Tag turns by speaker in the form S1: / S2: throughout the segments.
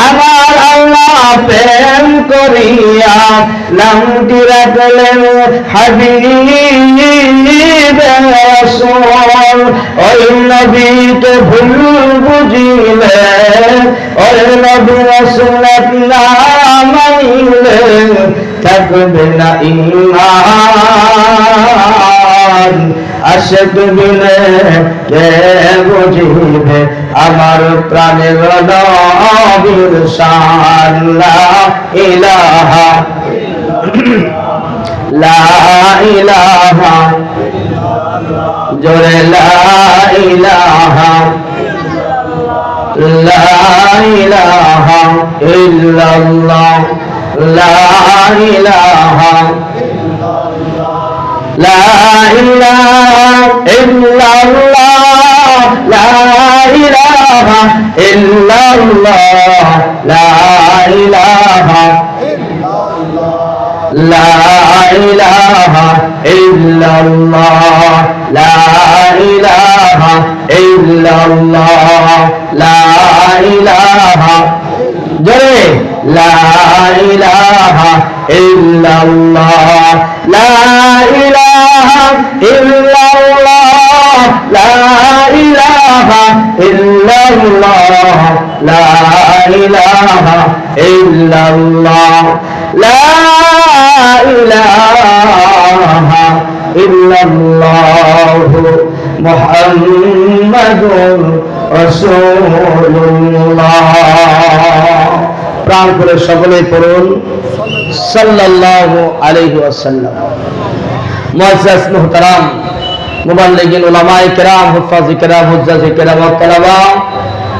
S1: আমার আল্লাহ প্রেম করিয়া নামটি রাখলেন হাবিব রাসূল। ওই নবীকে ভুল বুঝিলে, ওই নবী রাসূল না মানিলে থাকবে না ঈমান। আশিক বিনে কে বুঝিবে আমার প্রাণের নবীর শান। লা ইলাহা লা ইলাহা জোরে লা ইলাহা লা ইলাহা ইল্লাল্লাহ লা ইলাহা লা ইলাহা ইল্লাল্লাহ লা ইলাহা ইল্লাল্লাহ লা ইলাহা লা ইলাহা ইল্লাল্লাহ লা ইলাহা ইল্লাল্লাহ লা ইলাহা জোরে লা ইলাহা ইল্লাল্লাহ লা ইলাহা ইল্লাল্লাহ লা ইলাহা ইল্লাল্লাহ লা ইলাহা ইল্লাল্লাহ লা ইলাহা ইল্লাল্লাহ মুহাম্মাদুর রাসূলুল্লাহ। প্রাণ করে সকলে পড়ুন সাল্লাল্লাহু আলাইহি ওয়াসাল্লাম। মুআজ্জাজ মুহতারাম মুবাল্লিগিন উলামায়ে কেরাম হুফাজ কেরাম হুজ্জাজ কেরাম ওয়া তালাবা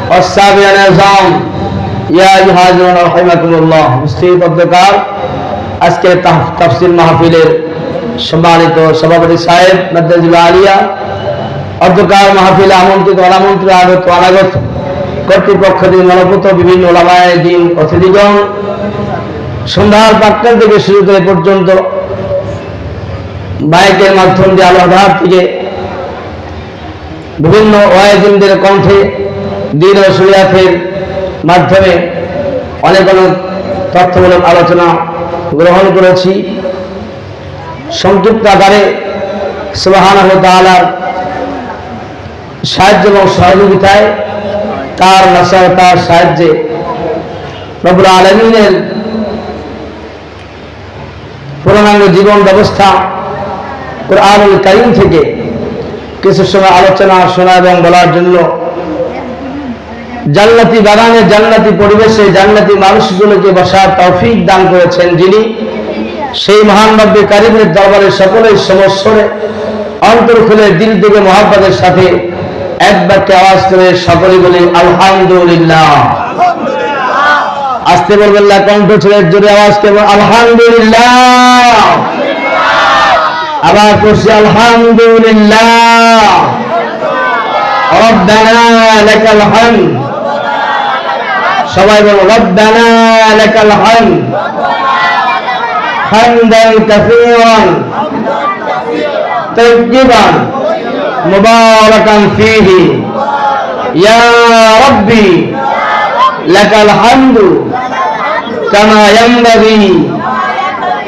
S1: ওয়া সাবিয়ান আযম ইয়া আইয়ুহাল্লাযীনা রাহিমাকুমুল্লাহ। মুস্তাহিদ অধ্যকার আজকে তাফসীর মাহফিলের সম্মানিত সভাপতি সাহেব মাদ্রাসা আলিয়া, অধ্যকার মাহফিলে আমন্ত্রিত অনামন্ত্রিত আগত অনাগত কর্তৃপক্ষ দিন মনোভূত বিভিন্ন ওলামায়ে দ্বীন অতিথিগণ, সন্ধ্যার প্রাক্কাল থেকে শুরু করে পর্যন্ত মাইকের মাধ্যম দিয়ে আলোহার থেকে বিভিন্ন ওয়াইজিনদের কণ্ঠে দ্বীন ও শরিয়াতের মাধ্যমে অনেক অনেক তথ্যমূলক আলোচনা গ্রহণ করেছি। সংক্ষিপ্ত আকারে সুবহানাহু ওয়া তাআলার সাহায্য এবং সহযোগিতায়, তার নাসার তার সাহায্যে রব্বুল আলামিনের পূর্ণাঙ্গ জীবন ব্যবস্থা কুরআনুল কারীম থেকে কিছু সময় আলোচনা শোনা এবং বলার জন্য জান্নাতি বাগানে, জান্নাতি পরিবেশে, জান্নাতি মানুষগুলোকে বসার তৌফিক দান করেছেন যিনি, সেই মহান রব্বে কারীমের দরবারে সকলেই সমস্বরে অন্তর খুলে দিল থেকে মহব্বতের সাথে এক বাক্যে আওয়াজ করে সকলে বলি আলহামদুলিল্লাহ। আস্তে বলবেন না, কণ্ঠ ছেড়ে জোরে আওয়াজ করব আলহামদুলিল্লাহ। আবার করছি আলহামদুলিল্লাহ। রব্বানা লাকাল হামদ। সবাই বলো রব্বানা লাকাল হামদ হামদান কাসীরান তাইয়িবান মুবারাকান ফীহি ইয়া রাব্বি লাকাল হামদু কামা ইয়ানবাগি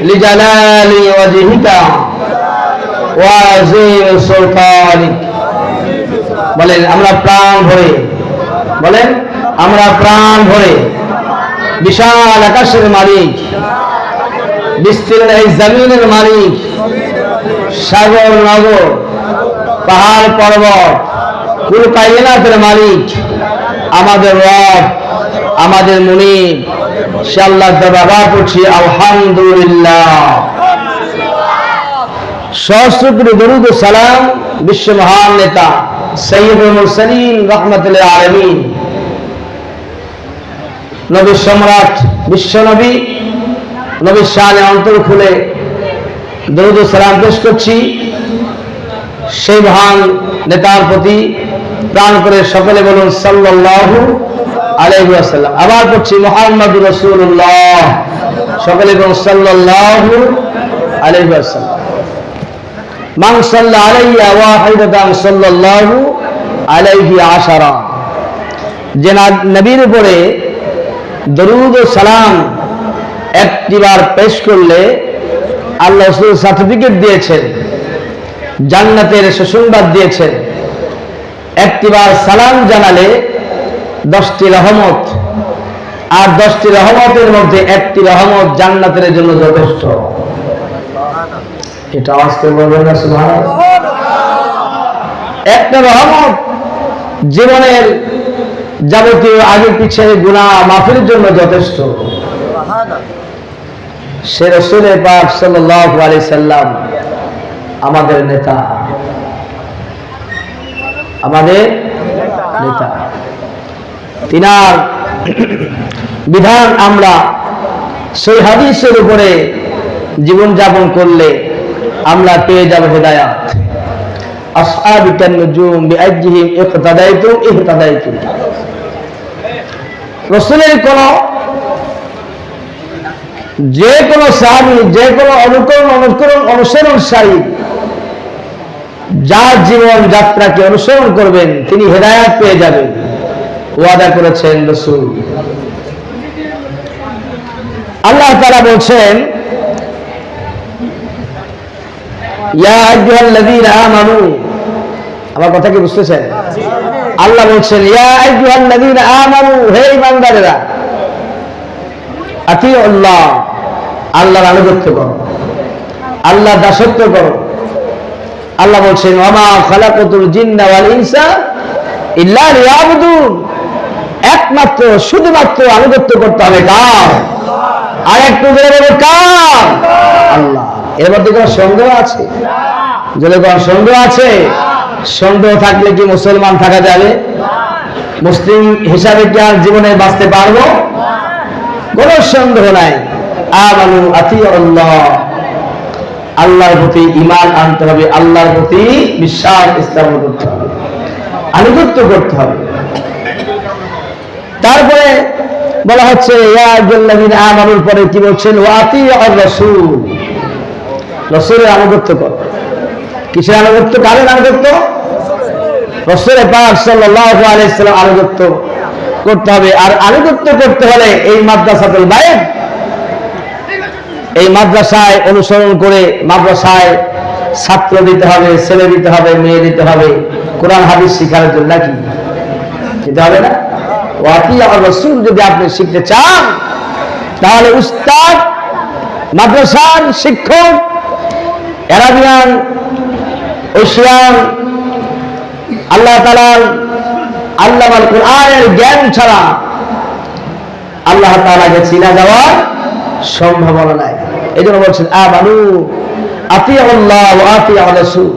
S1: লিজালালি ওয়াজহিকা ওয়া আযীম সুলতানিক। বলেন আমরা প্রাণ ভরে, বলেন আমরা প্রাণ ভরে বিশাল আকাশের মালিক, বিস্তীর্ণ এই জমিনের মালিক, সাগর নগর পাহাড় পর্বত কুল কায়নাতের মালিক, আমাদের রব, আমাদের মুনিব, সে আল্লাহ বাবা পড়ছি আলহামদুলিল্লাহ। সহস্র কোটি দরুদ ও সালাম বিশ্ব মহান নেতা সাইয়্যিদুল মুরসালিন রাহমাতুল আলামিন নবী সম্রাট বিশ্ব নবী নবীর শানে অন্তর খুলে দরুদ ও সালাম পেশ করছি সেই মহান নেতার প্রতি। প্রাণ করে সকলে বলুন সাল্লাল্লাহু আলাইহি ওয়াসাল্লাম। আবার পড়ছি মুহাম্মাদুর রাসূলুল্লাহ, সকলে বলুন সাল্লাল্লাহু আলাইহি ওয়াসাল্লাম। মান সাল্লা আলাইয়া ওয়াহিদাতান সাল্লাল্লাহু আলাইহি আশারা। যে নবীর উপরে দরুদ ও সালাম একটিবার পেশ করলে আল্লাহ রাসূল সার্টিফিকেট দিয়েছেন, জান্নাতের সুসংবাদ দিয়েছেন। একটিবার সালাম জানালে 10টি রহমত, আর 10টি রহমতের মধ্যে একটি রহমত জান্নাতের জন্য যথেষ্ট। এটা আওয়াজ করে বলবেন না সুবহানাল্লাহ। একটা রহমত জীবনের যাবতীয় আগে পিছে গুনাহ মাফের জন্য যথেষ্ট। সে রাসূল পাক সাল্লাল্লাহু আলাইহি সাল্লাম আমাদের নেতা, আমাদের নেতা। তিনার বিধান আমরা সেই হাদিসের উপরে জীবন যাপন করলে আমরা পেয়ে যাব হেদায়াত। আসহাবিকান নুজুম বিআইজিহিম ইকতাদাইতুম ইহতাদাইতুম। রাসূলের কোন যে কোন সাহাবী, যে কোন অনুসরণকারী যার জীবন যাত্রাকে অনুসরণ করবেন তিনি হেদায়াত পেয়ে যাবেন, ওয়াদা করেছেন রাসূল। আল্লাহ তাআলা বলছেন, ইয়া আইয়ুহাল্লাযীনা আমানু, আমার কথা কি বুঝতেছেন? আল্লাহ বলছেন, ইয়া আইয়ুহাল্লাযীনা আমানু, হে ঈমানদারেরা, আতিউল্লাহ, আল্লাহর আনুগত্য করো, আল্লাহর দাসত্ব করো। আল্লাহ বলছেন, ওয়ামা খালাকাতুল জিন্না ওয়াল ইনসা ইল্লা লিয়াবুদুন, একমাত্র শুধুমাত্র আনুগত্য করতে হবে কার? আর একটু জোরে বলো কার? আল্লাহ। এর মধ্যে কোনো সন্দেহ আছে? যদি কোনো সন্দেহ আছে, সন্দেহ থাকলে কি মুসলমান থাকা যাবে? মুসলিম হিসাবে কি আর জীবনে বাঁচতে পারবো? কোনো সন্দেহ নাই। আমানু আতিউল্লাহ, আল্লাহর প্রতি ঈমান আনতে হবে, আল্লাহর প্রতি বিশ্বাস স্থাপন করতে হবে, আনুগত্য করতে হবে। তারপরে বলা হচ্ছে ইয়া আইয়ুহাল্লাযীনা আমানুর পরে কি বলছেন? ওয়া আতিউর রাসূল, রাসূলের আনুগত্য কর। কিসের আনুগত্য? কার আনুগত্য? রাসূল পাক সাল্লাল্লাহু আলাইহি সাল্লাম আনুগত্য করতে হবে। আর আনুগত্য করতে হলে এই মাদ্রাসাতুল বাইত, এই মাদ্রাসায় অনুসরণ করে মাদ্রাসায় ছাত্র দিতে হবে, ছেলে দিতে হবে, মেয়ে দিতে হবে, কোরআন হাদিস শিখানোর জন্য নাকি দিতে হবে না? ওয়াতিউর রাসূল যদি আপনি শিখতে চান তাহলে উস্তাদ, মাদ্রাসার শিক্ষক, আরাবিয়ান, ওশিয়ান, আল্লাহ তাআলার আল্লামাল কোরআনের জ্ঞান ছাড়া আল্লাহ তাআলাকে চিনা যাওয়ার সম্ভাবনা নাই। এই জন্য বলছেন আমানু আতিউল্লাহ ওয়া আতিউর রাসূল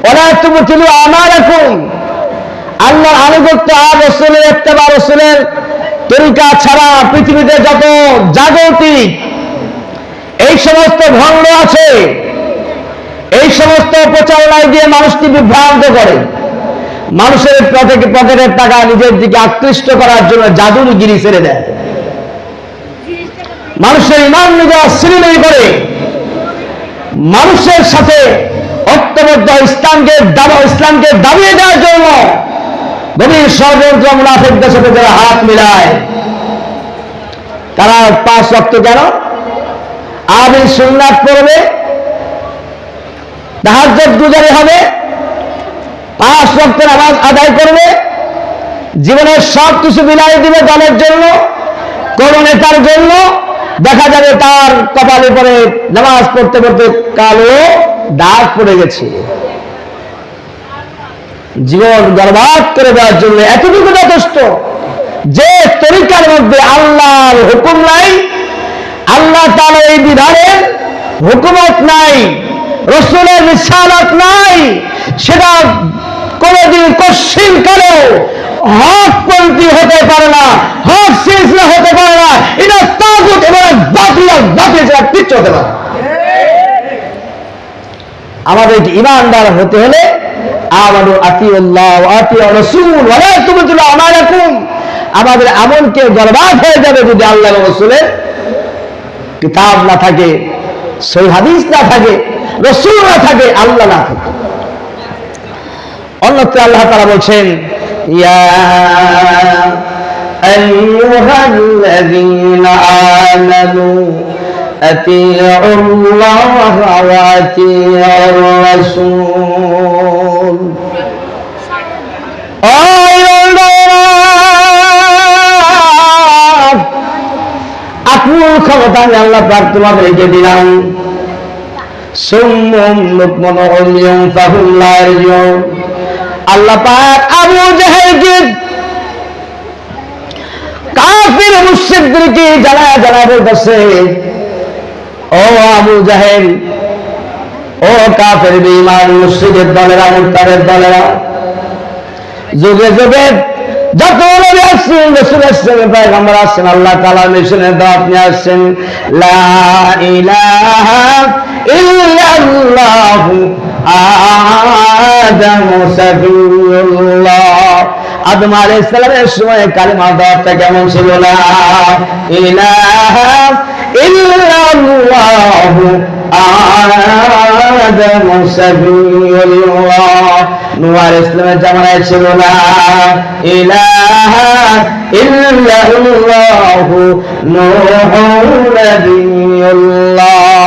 S1: ওয়ালা তুবতিলু আমালাকুম, আল্লাহর আনুগত্য আর রাসূলের ইত্তেবা, রাসূলের তরিকা ছাড়া পৃথিবীতে যত জাগতিক এই সমস্ত ভণ্ড আছে, এই সমস্ত প্রচারণায় দিয়ে মানুষকে বিভ্রান্ত করে, মানুষের পকেটের টাকা নিজের দিকে আকৃষ্ট করার জন্য জাদুগিরি ছেড়ে দেয়, মানুষের ঈমান নিজে অশ্লীল করে, মানুষের সাথে ঐক্যবদ্ধ ইসলামকে দাবিয়ে দেওয়ার জন্য গভীর ষড়যন্ত্র মুনাফিকদের সাথে যারা হাত মিলায়, তারা 5 ওয়াক্ত কেন আবিল সুন্নাত পড়বে, তাহাজ্জুদ গুজারি হবে, 5 ওয়াক্ত নামাজ আদায় করবে, জীবনের সব কিছু বিলাই দিবে দলের জন্য, কোন নেতার জন্য। দেখা যাবে তার কপালে পরে নামাজ পড়তে পড়তে কালো দাগ পড়ে গেছে। জীবন বরবাদ করে দেওয়ার জন্য এতটুকু যথেষ্ট যে তরিকার মধ্যে আল্লাহর হুকুম নাই, আল্লাহ তাআলা এই বিধানের হুকুমত নাই, রাসূলের রিসালাত নাই, সেটা কোনদিন কশিন কালেও হকপন্থী হতে পারে না, হক সিলসিলা হতে পারে না। এটা তাগুত এবং বাতিল ছাড়া কিচ্ছু হতে পারে না। আমাদেরকে ঈমানদার হতে হলে আমানু আতিউল্লাহ ওয়া আতিউর রাসূল ওয়ালা তুবতিলু আমালাকুম, আমাদের আমলকে বরবাদ হয়ে যাবে যদি আল্লাহ এবং রাসূলের কিতাব না থাকে, সহিহ হাদিস না থাকে, রাসূল না থাকে, আল্লাহ না থাকে। অন্যত্র আল্লাহ তাআলা বলছেন ইয়া আইয়ুহাল্লাযীনা আমানু আতিউল্লাহ ওয়া আতিউর রাসূল। আপনি ক্ষমতা আল্লাহ পাক তোমাদেরকে দিলাম। সুম্মুম মুকমুন উমিয়ুন ফাহুম লা ইয়ারজুন। আল্লাহ পাক আবু জাহেলকে কাফির মুশরিকদেরকে জানা বলতেছে, ও আবু জাহেল, ও কাফের বেঈমান মুশরিকের দলেরা, মুরতাদের দলেরা, যুগে যুগে যত নবী আসছেন, রাসূল আসছেন, পয়গম্বর আসছেন, আল্লাহ তাআলা মিশনের দাওয়াত নিয়ে আসছেন, লা ইলাহা ইল্লাল্লাহু আদামু সাফিউল্লাহ। আদম আলাইহিস সালামের সময় কালিমা দাওয়াতটা কেমন ছিল? লা ইলাহা ইল্লাল্লাহু আদামু সাফিউল্লাহ। নূহ আলাইহিস সালামের জামানায় ছিল লা ইলাহা ইল্লাল্লাহু নূহুন নাবিয়্যুল্লাহ।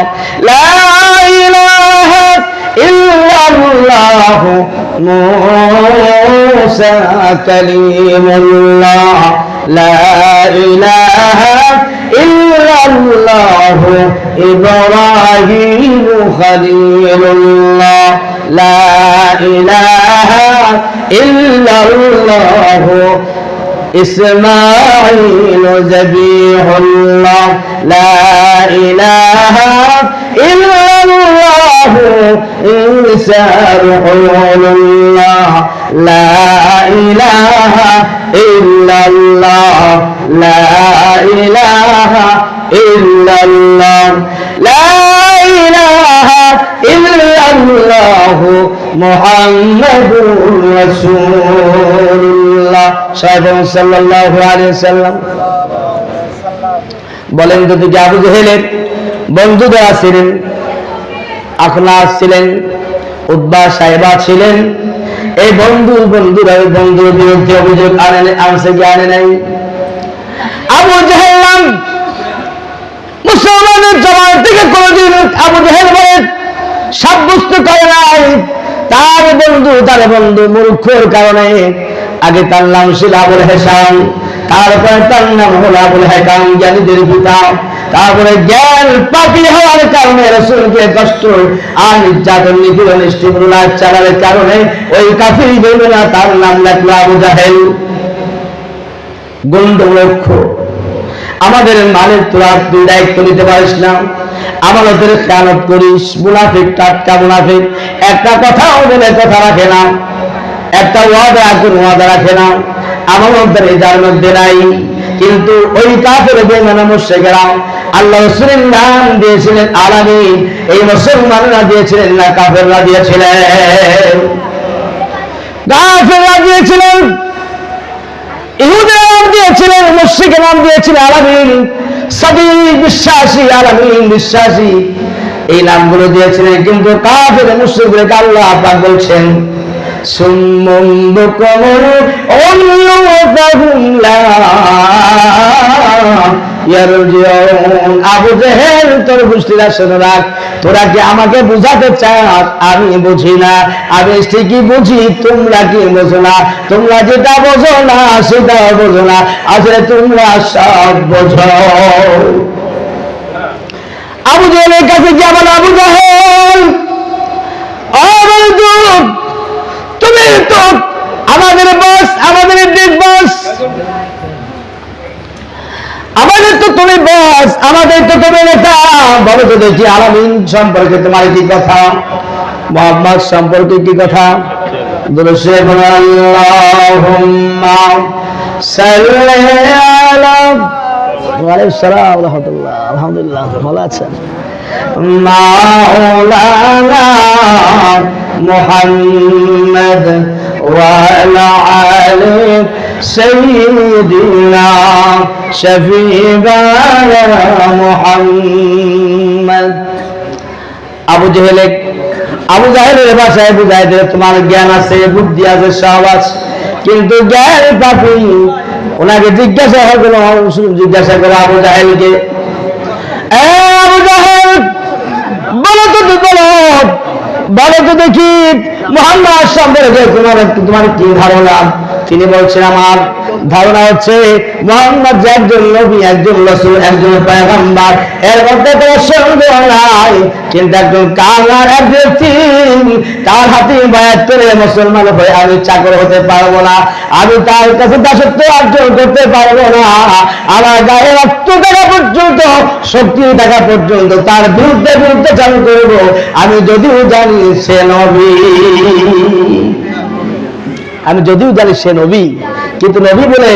S1: লা ইলাহা ইল্লাল্লাহু মূসা কালিমুল্লাহ। লা ইলাহা ইল্লাল্লাহু ইব্রাহিম খলিলুল্লাহ। লা ইলাহা ইল্লাল্লাহু ইসমাঈল যাবিহুল্লাহ। লা ইলাহা ইল্লাল্লাহু ঈসা রূহুল্লাহ। লা ইলাহা ইল্লাল্লাহ। লা ইলাহা ইল্লাল্লাহ। লা ইলাহা ইল্লাল্লাহু মুহাম্মাদুর রাসূলুল্লাহ সাল্লাল্লাহু আলাইহি ওয়াসাল্লাম। বলেন যদি আবু জেহেলের বন্ধুরা ছিলেন, আখনাস ছিলেন, উতবা সাহেবা ছিলেন, এই বন্ধুর বিরুদ্ধে অভিযোগ আনছে কি আনে নাই? আবু জেহেল নাম মুসলমানের জমাত থেকে কোনদিন আবু জেহেল বলে সাব্যস্ত করে নাই। তার বন্ধু মূর্খের কারণে আগে তার নাম ছিল আবুল হেসাম, তারপরে তার নাম হল আবুল হেকাম, জ্ঞানীদের পিতা। তারপরে জ্ঞান পাপী হওয়ার কারণে রাসূলকে কষ্ট আর নির্যাতন নিপীড়ন চালানোর কারণে ওই কাফির বেঈমানরা তার নাম রাখলো আবু জাহেল। গন্ড লক্ষ্য, আমাদের মালের তোরা তুই দায়িত্ব নিতে পারিস না, আমাদের খেয়ানত করিস, মুনাফিক, টাটকা মুনাফিক, একটা কথাও বলে কথা রাখে না, একটা ওয়াদা রাখে না, আমাদের যার মধ্যে নাই। কিন্তু ওই কাফের বেঈমান মুশরিকরা আল্লাহ রাসূলের নাম দিয়েছিলেন আলামিন, এই মুসলমানরা দিয়েছিলেন না কাফেররা দিয়েছিলেন? কাফেররা দিয়েছিলেন, ইহুদিরা নাম দিয়েছিলেন, মুশরিকরা নাম দিয়েছিলেন আলামিন, সাদিক বিশ্বাসী, আলামিন বিশ্বাসী, এই নামগুলো দিয়েছিলেন। কিন্তু কাফের মুশরিকদেরকে আল্লাহ পাক বলছেন সুম্মুম বুকমুন উমিয়ুন ফাহুম লা ইয়ারজিউন। আবু জেহেল, তোর গোষ্ঠীরা শুনে রাখ, তোরা কি আমাকে বুঝাতে চাস আমি বুঝি না? আমি ঠিকই বুঝি, তোমরা কি বোঝো না? তোমরা যেটা বোঝো না সেটা বোঝো না, আসলে তোমরা সব বোঝো। আবু জেহেলের কাছে গিয়ে বলে, আবু জেহেল, তুমি তো আমাদের বস, আমাদের বিগ বস, আমাদের তো তুমি বস, আমাদের তো তুমি নেতা। বলো তো দেখি আলামিন সম্পর্কে তোমার কি কথা, মুহাম্মদ সম্পর্কে কি কথা? দুরূদে বলো আল্লাহুম্মা সাল্লি আলা ওয়া আলাইহিস সালাম ওয়া রাহমাতুল্লাহ। আলহামদুলিল্লাহ, ভালো আছেন? মাওলানা মুহাম্মদ ওয়া আলা আলি সাইয়্যিদিনা শফিঈনা মুহাম্মদ। আবু জাহেলের ভাষায় বুঝাইতে তোমার জ্ঞান আছে, বুদ্ধি আছে, সব আছে, কিন্তু জ্ঞান পাপী ওনাকে জিজ্ঞাসা হলো, জিজ্ঞাসা করে আবু জাহেলকে, আবু জাহেল বলো তো, বলো তো দেখি মুহাম্মদ সম্পর্কে তোমার কি ধারণা? তিনি বলছেন, আমার ধারণা হচ্ছে মুহাম্মদ যে একজন নবী, একজন রাসূল, একজন পয়গম্বর, এর মধ্যে কোনো সন্দেহ নাই, কিন্তু একজন কাঙ্গাল, একজন তিন, তার হাতে বায়াত করে মুসলমান হয়ে আমি চাকর হতে পারবো না, আমি তার কাছে দাসত্ব অর্জন করতে পারবো না, আমার গায়ে রক্ত থাকা পর্যন্ত, শক্তি থাকা পর্যন্ত তার বিরুদ্ধে চালু করবো, আমি যদিও জানি সে নবী, আমি যদিও জানি সে নবী, কিন্তু নবী বলে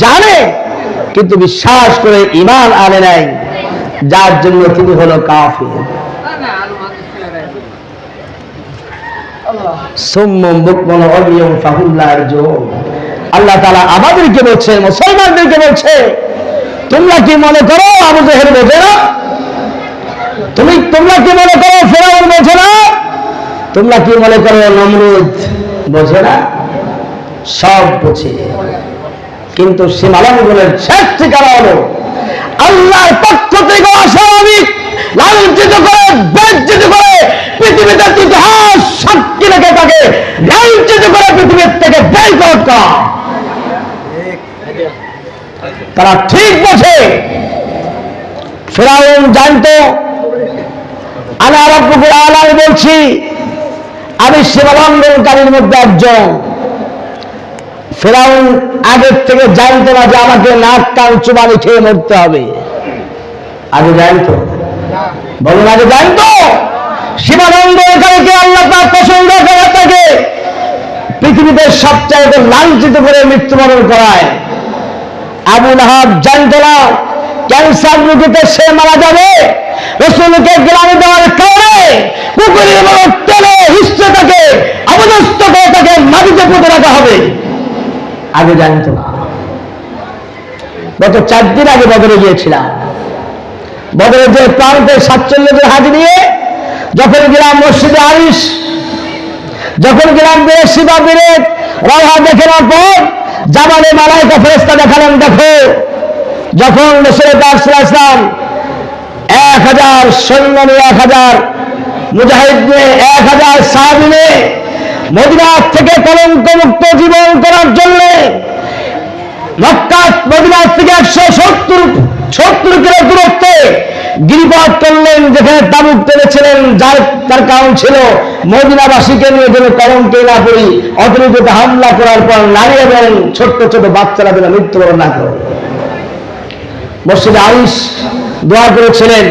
S1: জানে কিন্তু বিশ্বাস করে ঈমান আনে নাই, যার জন্য তিনি হলো কাফির। সুম্মুম বুকমুন উমিয়ুন ফাহুম লা ইয়ারজুন। আল্লাহ তাআলা আমাদেরকে বলছে, মুসলমানদেরকে বলছে, তোমরা কি মনে করো আবু জেহেল বোঝে না? তোমরা কি মনে করো ফিরআউন বোঝে না? তোমরা কি মনে করো নমরুদ বোঝে না? সব বোঝে, কিন্তু সীমালঙ্ঘনের শেষ ঠিকানা হলো আল্লাহর পক্ষ থেকে অস্বাভাবিক লাঞ্ছিত করে, বেজ্জিত করে, পৃথিবীতে ইতিহাস সাক্ষী রেখে তাকে লাঞ্ছিত করে পৃথিবীর থেকে বয়কট করা। তারা ঠিক বোঝে। ফিরআউন জানতো আনা রাব্বুকুল আ'লা, বলছি আমি সীমালঙ্ঘনকারীর মধ্যে একজন। ফিরআউন আগের থেকে জানতো না যে আমাকে নাক কান চুবানি খেয়ে মরতে হবে। আগে জানতো? বলুন, আগে জানতো? সীমালঙ্ঘনকারীকে আল্লাহ পাক পছন্দ করে, তাকে পৃথিবীতে সবচাইতে লাঞ্ছিত করে মৃত্যুবরণ করায়। আবু লাহাব জানতো না ক্যান্সার রোগীতে সে মারা যাবে, রাসূলকে গ্রামে দেওয়ার কারণে পুকুরের বড় তেলে হিসতে তাকে অবদস্ত করে তাকে মাটিতে পুঁতে রাখা হবে। আগে জানতো না। গত 4 দিন আগে বদরে গিয়েছিলাম। বদরে যে প্রান্তে 47 জন হাজি নিয়ে যখন গেলাম মসজিদে আরিশ, যখন গেলাম বেশিবা বেড়ে রওহা দেখানোর পর জামানে মালায়েকা ফেরেশতা দেখালেন, দেখো যখন রাসূল পাক সাল্লাল্লাহু আলাইহি ওয়াসাল্লাম 1000 সৈন্য নিয়ে, 1000 মুজাহিদ নিয়ে, 1000 সাহাবী নিয়ে মদিনা থেকে কলঙ্কমুক্ত জীবন করার জন্য মক্কা মদিনা থেকে 170 কিলো দূরত্বে গিরিপথ করলেন, যেখানে তাবুক টেনেছিলেন, তার কারণ ছিল মদিনাবাসীকে নিয়ে যেন কলঙ্কে না পড়ি, অতর্কিত হামলা করার পর নারী এবং ছোট্ট ছোট বাচ্চারা যেন মৃত্যুবরণ না করে। মসজিদে আরিশ দোয়া করেছিলেন।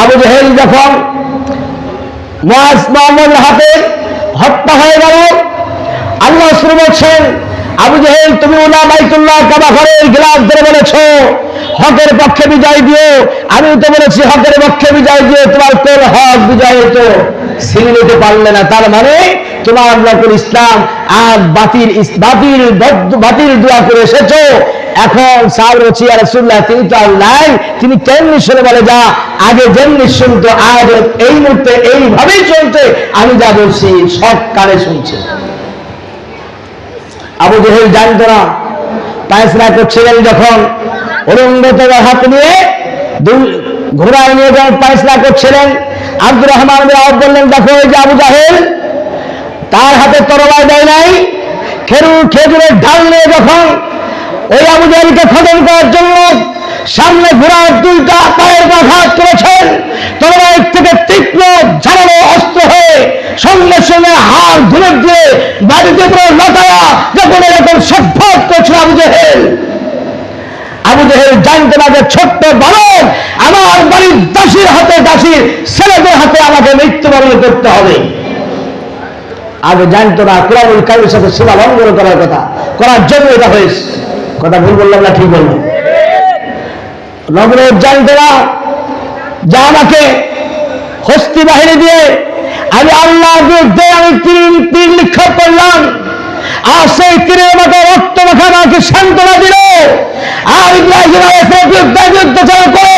S1: আবু জেহেল যখন মুআজ মুহাম্মদের হাতে হত্যা হয়ে গেল, আল্লাহ রাসূল বলছেন, আবু জেহেল তুমি উলা বাইতুল্লাহ কাবা ঘরের গ্লাস ধরে বলেছো হকের পক্ষে বিজয় দিও, আমি তো বলেছি হকের পক্ষে বিজয় দিও, তোমার কোন হক বিজয় হতো ছিনিয়ে নিতে পারলে না, তার মানে তোমার নকল ইসলাম আর বাতিল দোয়া করে এসেছো। এখন সাহাবী বলছি, ইয়া রাসূলুল্লাহ তিনি তো আর নাই, তিনি কেমনি শুনে? বলে যা আগে যেমনি শুনতো আজ এই মুহূর্তে এইভাবেই চলছে, আমি যা বলছি সব কানে শুনছে। আবু জেহেল জানতো না। ফায়সালা করছিলেন যখন অরুন্ধতর হাত নিয়ে ঘোড়ায় নিয়ে যখন ফায়সালা করছিলেন, আব্দুর রহমান বিন আওফ বললেন, দেখো এই যে আবু জাহেল, তার হাতে তরবারি দেয় নাই, খেজুরের ঢাল নিয়ে যখন ওই আবু জাহেলকে খতম করার জন্য সামনে ঘোড়ার 2টা পায়ের আঘাত করেছেন, তরবারির থেকে তীক্ষ্ণ ঝাড়ালো অস্ত্র হয়ে সঙ্গে সঙ্গে হাড় ধুলে দিয়ে বাড়িতে পুরো লতায়া যখন এরকম সভ্যত করছিল আবু জেহেল জানতে না যে ছোট্ট বালক আমার বাড়ির দাসীর হাতে, দাসীর ছেলেদের হাতে আমাকে মৃত্যুবরণ করতে হবে। আগে জানতো না কুরআনুল কারীমের সাথে সীমা লঙ্ঘন করার কথা, করার জন্য এটা হয়েছে। কথা ভুল বললাম না ঠিক বললাম? নমরুদ জানতো না যে আমাকে হস্তি বাহিনী দিয়ে আমি আল্লাহর বিরুদ্ধে আমি তীর নিক্ষেপ করলাম, আর সেই তীরের মতো রক্ত মাখা আমাকে সান্ত্বনা দিল, আর ইব্রাহিম আলাইহিস সালামের বিরুদ্ধে চালু করে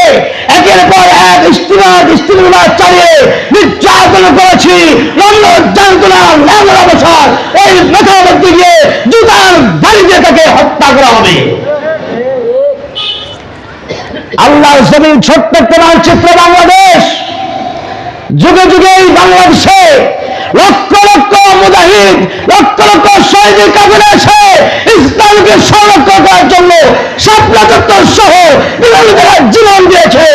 S1: একের পর এক ইস্তিগফার চালিয়ে নির্যাতন করেছি। নমরুদ জানতো না ন্যাংরা বছর ওই মাথার মধ্যে গিয়ে জুতার বাড়ি দিয়ে তাকে হত্যা করা হবে। আল্লাহর জমিন ছোট্ট একটা মানচিত্র বাংলাদেশ। যুগে যুগে এই বাংলাদেশে লক্ষ লক্ষ মুজাহিদ, লক্ষ লক্ষ শহীদ কাফেলা এসে ইসলামকে সংরক্ষণ করার জন্য শাপলা সহ বিভিন্ন জায়গায় জীবন দিয়েছে।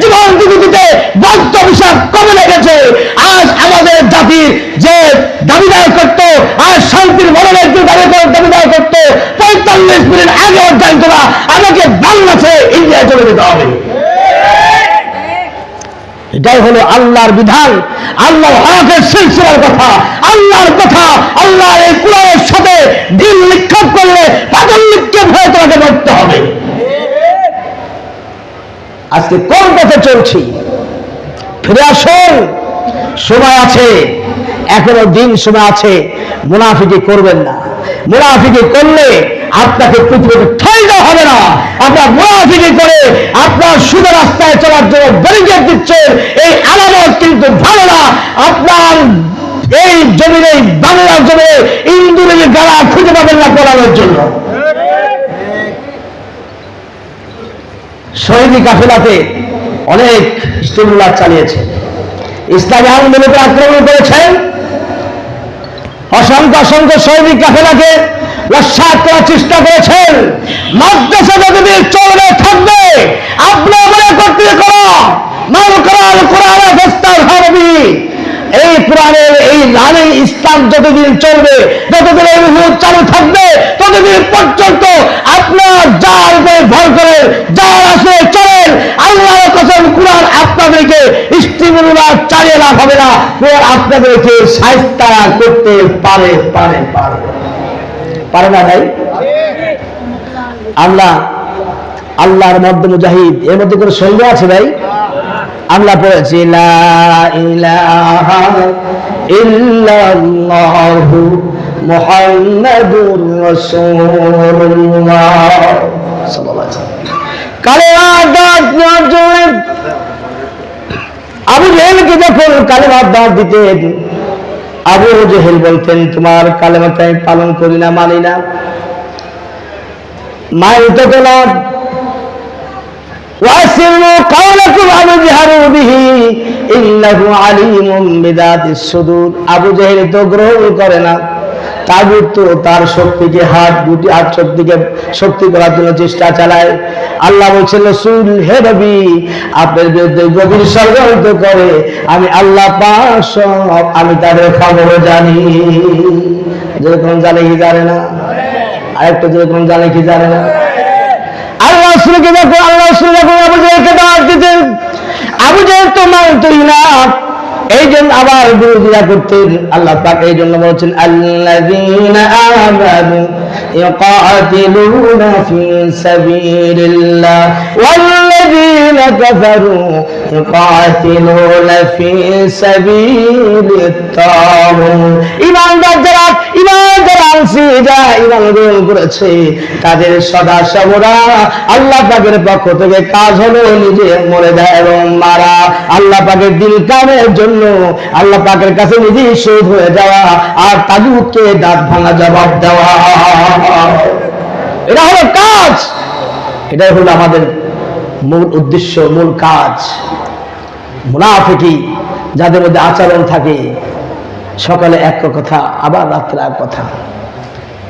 S1: জীবন দিতে বদ্ধ বিষাদ কমে লেগেছে। আজ আমাদের জাতির যে দাবিদার করত, আজ শান্তির মনোনয়ন দাবিদার করত, 45 মিনিট আগে জানত না আমাকে বাংলাদেশে ইন্ডিয়া চলে যেতে হবে। এটাই হলো আল্লাহর বিধান, আল্লাহর হকের সিলসিলার কথা, আল্লাহর কথা। আল্লাহর এই কুরআনের সাথে দিল নিক্ষেপ করলে পাগল নিক্ষেপ হয়ে তোমাকে মরতে হবে। আজকে কোন পথে চলছি? ফিরে আসুন, সময় আছে, এখনো দিন সময় আছে। মুনাফিকি করবেন না। মুনাফিকি করলে আপনাকে পৃথিবীতে ঠাঁই দেওয়া হবে না। আপনার মুনাফিকি করে আপনার সোজা রাস্তায় চলার জন্য ব্যারিকেড দিচ্ছেন, এই আলামত কিন্তু ভালো না। আপনার এই জমিনে, বাংলার জমিনে ইন্দুরের গালা খুঁজে পাবেন না পড়ানোর জন্য। শহীদি কাফেলাতে অনেক স্টিমুলার চালিয়েছে, ইসলামী আন্দোলনকে আক্রমণ করেছেন, অসংখ্য অসংখ্য শহীদি কাফেলাকে নস্যাৎ করার চেষ্টা করেছেন। মাদ্রাসা যতদিন চলবে থাকবে, আপনি মনে করতে করো মান কোরআন কোরআন ফস্তার হবে। এই কোরআনের এই লাইন ইসলাম যতদিন চলবে, যতদিন এই রুহ চালু থাকবে, ততদিন পর্যন্ত আপনার যার উপরে ভর করেন, যার আসলে চলেন, আল্লাহর কসম কোরআন আপনাদেরকে স্টিমুলার চালিয়ে লাভ হবে না। কোরআন আপনাদেরকে সাহিত্য করতে পারে পারে পারে পারে না ভাই? আমরা আল্লাহর মধ্যে মুজাহিদ, এর মধ্যে কোনো সন্দেহ আছে ভাই? আমরা পড়েছি লা ইলাহা ইল্লাল্লাহু মুহাম্মাদুর রাসূলুল্লাহ সাল্লাল্লাহু আলাইহি ওয়াসাল্লাম। কালেমা দাওয়াত দেওয়ার জন্য আবু জেহেলকে যখন কালেমা দাওয়াত দিতেন, আবু জেহেল বলতেন তোমার কালেমাটা আমি পালন করি না, মানি না, মানতে তো না। وَأَسِرُّوا قَوْلَكُمْ أَوْ اجْهَرُوا بِهِ إِنَّهُ عَلِيمٌ بِذَاتِ الصُّدُورِ। আবু জেহেল তো গ্রহণ করে না, তাগুত তো তার শক্তিকে হাত শক্তিকে শক্তি করার জন্য চেষ্টা চালায়। আল্লাহ বলছেন রাসূল হে নবী আপনার বিরুদ্ধে গভীর ষড়যন্ত্র করে, আমি আল্লাহ পাক সব আমি তাদের খবর জানি। যেরকম জানে কি জানে না, আরেকটা যেরকম জানে কি জানে না। আল্লাহ রাসূলকে যখন আবু জেহেলকে দাওয়াত দিতেন, আবু জেহেল তো মানতই না, এই জন্য আবার বিরোধিতা করতেন। আল্লাহ পাক এই জন্য বলছেন আল্লাযীনা আমানু ইউকাতিলুনা ফি সাবিলিল্লাহ ওয়াল্লাযীনা কাফারু ইউকাতিলুনা ফি সাবিলিত তাগুত। ঈমানদার যারা আনছে, যারা ঈমান গ্রহণ করেছে, তাদের সদা সর্বদা আল্লাহ পাকের পক্ষ থেকে কাজ হলো নিজে মরে যায় এবং মারা, আল্লাহ পাকের দিন কামের জন্য আল্লাহ পাকের কাছে নিজেই শহীদ হয়ে যাওয়া, আর তাগুতকে দাঁত ভাঙা জবাব দেওয়া। এটা হলো কাজ, এটাই হলো আমাদের মূল উদ্দেশ্য, মূল কাজ। মুনাফিকি যাদের মধ্যে আচরণ থাকে, সকালে এক কথা আবার রাত্রে এক কথা,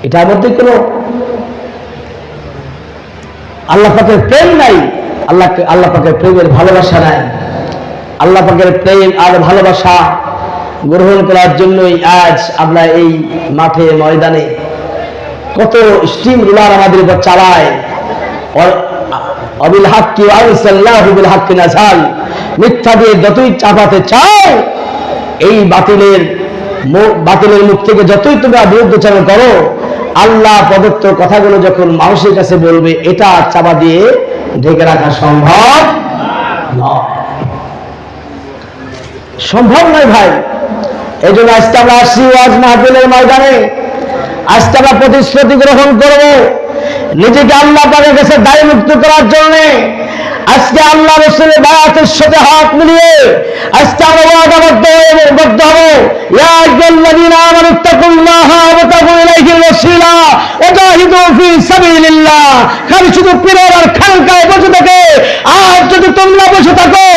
S1: এটার মধ্যে কোনো আল্লাহ পাকের প্রেম নাই, আল্লাহ পাকের প্রেমের ভালোবাসা নাই। আল্লাহ পাকের প্রেম আর ভালোবাসা গ্রহণ করার জন্যই আজ আমরা এই মাঠে ময়দানে কত স্টিম রুলার আমাদের উপর চালায়। অবিল হাক্কি ওয়াসাল্লাহু বিল হাক্কি নাযাল, মিথ্যা দিয়ে যতই চাপাতে চাও, এই বাতিলের মুখ থেকে যতই তোমরা বিরুদ্ধাচরণ করো, আল্লাহ প্রদত্ত কথাগুলো যখন মানুষের কাছে বলবে, এটা চাপা দিয়ে ঢেকে রাখা সম্ভব নয়, সম্ভব নয় ভাই। এই জন্য আজকে আমরা আসছি ওয়াজ মাহফিলের ময়দানে, আজকে আমরা প্রতিশ্রুতি গ্রহণ করব নিজেকে আল্লাহ পাকের কাছে দায়মুক্ত করার জন্য। আজকে আল্লাহ রাসূলের বায়াতের সাথে হাত মিলিয়ে আজকে আমরা ওয়াদাবদ্ধ হব, ইয়া আইয়ুহাল্লাযীনা আমানু তাকুল্লাহা ওয়া তাকু ইলাইহিল ওয়াসিলা ওয়া জাহিদু ফি সাবিলিল্লাহ। খালি শুধু পীরের আর খানকায় বসে থাকে, আর যদি তোমরা বসে থাকো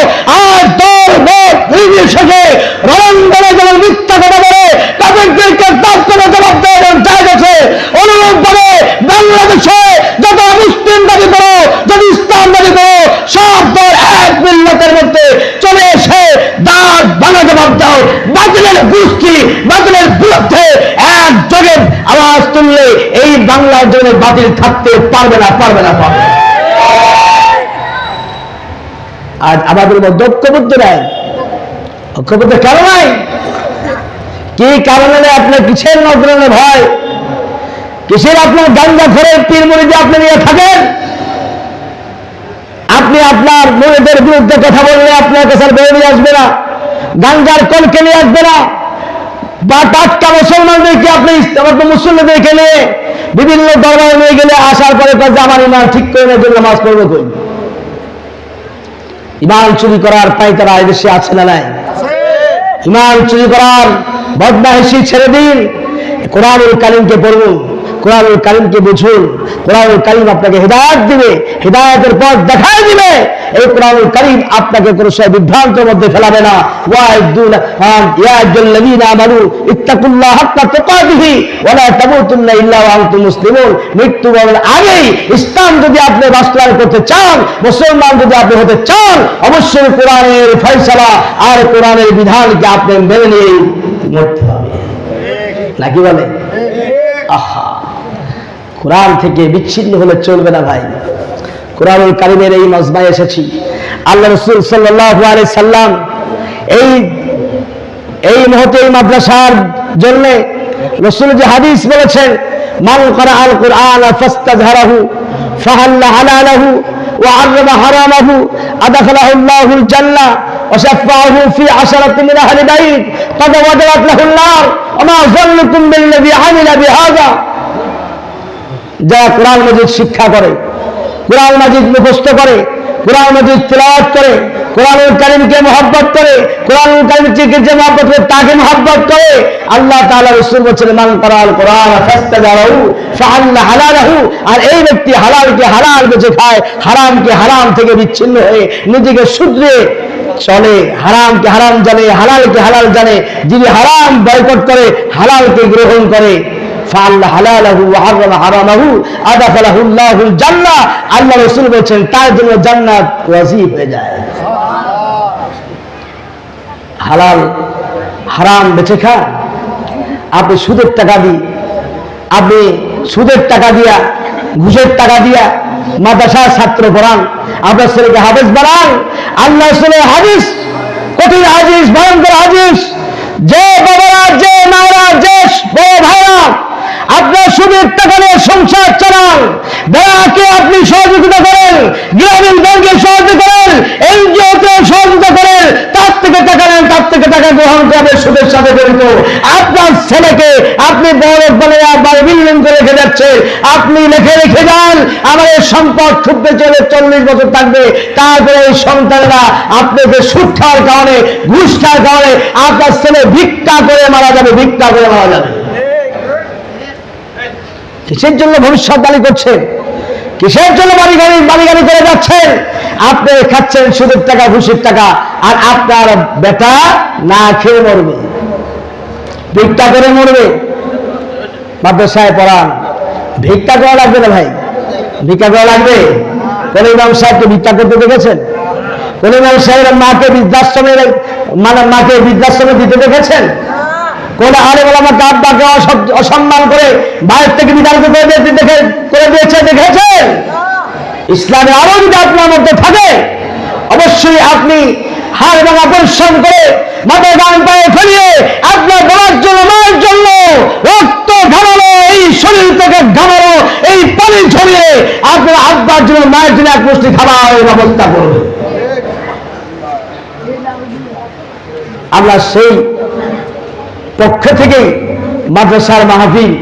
S1: আর দল মত নির্বিশেষে রণাঙ্গনে যেমন মিথ্যা কথা বলে তাদেরকে তার কোনো জবাব দেওয়ার জায়গা আছে, অনুরূপভাবে বাংলাদেশে যত মুসলিম দাবি করো, যদি ইসলাম দাবি করো, সব দল এক মিল্লাতের মধ্যে চলে এসে দাঁত ভাঙা জবাব দাও। বাতিলের গোষ্ঠী বাতিলের বিরুদ্ধে একযোগে আওয়াজ তুললে এই বাংলার জন্য বাতিল থাকতে পারবে না। আজ আমাদের মধ্যে ঐক্যবদ্ধ নাই। ঐক্যবদ্ধ কেন নাই? কি কারণে? আপনার কিসের নজরে ভয়? কিসের আপনার গাঞ্জা ঘরের পীর মুরিদ আপনি নিয়ে থাকেন? আপনি আপনার মুরিদের বিরুদ্ধে কথা বললে আপনার কাছে বেরিয়ে আসবে না, গাঞ্জার কলকে নিয়ে আসবে না, বা টাটকা মুসলমানদেরকে আপনি মুসল্লিদেরকে নিয়ে বিভিন্ন দরবারে নিয়ে গেলে আসার পরে আমার ইমান ঠিক করে নেওয়ার জন্য নামাজ পড়বে কই? ইমান চুরি করার পাইতারা এদেশে আছে না নাই? ইমান চুরি করার বদমাইশি ছেড়ে দিন, কোরআনুল কারীমকে পড়ুন, কোরআনুল কারীমকে বুঝুন। কোরআনুল কারীম আপনাকে হিদায়াত দিবে, হিদায়াতের পথ দেখায় দিবে। এই কোরআনুল কারীম আপনাকে কোনো সময় বিভ্রান্তের মধ্যে ফেলাবে না। ইয়া আইয়ুহাল্লাযীনা আমানু ইত্তাকুল্লাহা হাক্কা তুকাতিহি ওয়া লা তামুতুন্না ইল্লা ওয়া আনতুম মুসলিমুন। মৃত্যুবরণের আগেই ইসলাম যদি আপনি বাস্তবায়ন করতে চান, মুসলমান যদি আপনি হতে চান, অবশ্যই কোরআনের ফয়সালা আর কোরআনের বিধানকে আপনি মেনে নিয়ে মরতে হবে, নাকি বলে? আহা, কোরআন থেকে বিচ্ছিন্ন হলে চলবে না ভাই। কোরআনুল কারীমের এই মজমায় এসেছি, আল্লাহ রাসূল সাল্লাল্লাহু আলাইহি সাল্লাম এই মুহূর্তে এই মাদ্রাসার জন্য রাসূল যে হাদিস বলেছেন, মান ক্বারাআল কুরআন ফাস্তাযহারাহু ফাহাল্লা হালালাহু ওয়া হারামা হারামাহু আদখালাহু আল্লাহুল জান্নাহ ওয়া শাফাআহু ফি আশরাতি মিন আহলি বাইত ক্বাদ ওয়াজাবাত লাহুন নার ওয়া মা যাল্লুকুম বিল্লাযী আমিলা বিহাযা। যারা কোরআন মাজিদ শিক্ষা করে, কোরআন মাজিদ মুখস্থ করে, কোরআন মাজিদ তিলাওয়াত করে, কোরআনুল কারীমকে মহব্বত করে, কোরআনুল কারীমকে যে মহব্বত করে তাকে মহব্বত করে, আল্লাহ তাআলা রাসূল বলেছেন মান ক্বারাআল কুরআন ফাস্তাযারাহু ফাআল্লা হালালাহু। আর এই ব্যক্তি হালালকে হালাল বেঁচে খায়, হারামকে হারাম থেকে বিচ্ছিন্ন হয়ে নিজেকে শুধরে চলে, হারামকে হারাম জানে, হালালকে হালাল জানে। যিনি হারাম বয়কট করে, হালালকে গ্রহণ করে, ফাআল্লা হালালাহু ওয়া হারামা হারামাহু আদখালাহু আল্লাহুল জান্নাহ। আল্লাহ রাসূল বলেছেন তার জন্য জান্নাত ওয়াজিব হয়ে যায়। হালাল হারাম বেঁচে খান। আপনি সুদের টাকা দিয়া, ঘুষের টাকা দিয়া মাদ্রাসার ছাত্র পড়ান, আপনার ছেলেকে হাফেজ বানান। আল্লাহ রাসূলের হাদিস, কঠিন হাদিস, ভয়ঙ্কর হাদিস, যে বাবারা, যে মায়েরা, যে বড় ভাইরা আপনার সুদের টাকা নিয়ে সংসার চালান, ব্যাংকে আপনি সহযোগিতা করেন, গ্রামীণ ব্যাংকে সহযোগিতা করেন, এনজিওতে সহযোগিতা করেন, তার থেকে টাকা নেন, তার থেকে টাকা গ্রহণ করে সুদের সাথে জড়িত। আপনার ছেলেকে আপনি বড় বলে বিল্ডিং করে রেখে যাচ্ছে, আপনি রেখে যান আমার এই সম্পদ ছুটতে চলে 40 বছর থাকবে। তারপরে এই সন্তানেরা আপনাকে সুদ খাওয়ার কারণে, ঘুষ খাওয়ার কারণে আপনার ছেলে ভিক্ষা করে মারা যাবে। কিসের জন্য ভবিষ্যৎবাণী করছেন? কিসের জন্য বাড়ি গাড়ি করে যাচ্ছেন? আপনি খাচ্ছেন সুদের টাকা, ঘুষের টাকা, আর আপনার বেটা না খেয়ে মরবে, ভিক্ষা করে মরবে। মাদ্রাসায় পড়ান, ভিক্ষা করা লাগবে না ভাই, ভিক্ষা করা লাগবে? কোন ইমাম সাহেবকে ভিক্ষা করতে দেখেছেন? কোন ইমাম সাহেবের মাকে বৃদ্ধাশ্রমে দিতে দেখেছেন? কোন আলেম ওলামাকে আব্বাকে অসম্মান করে বাইরে থেকে বিতাড়িত করে দিয়েছে দেখেছেন? ইসলামে আরো যদি আপনার মধ্যে থাকে, অবশ্যই আপনি হাড় ভাঙা পরিশ্রম করে মাথায় গান পায়ে ফেলিয়ে আপনার বাবার জন্য, মায়ের জন্য রক্ত ঘামানো, এই শরীর থেকে ঘামানো এই পানি ঝরিয়ে আপনার আব্বার জন্য, মায়ের জন্য এক মুষ্টি খাবার ব্যবস্থা করবে। আমরা সেই পক্ষ থেকে মাদ্রাসার মাহফিল,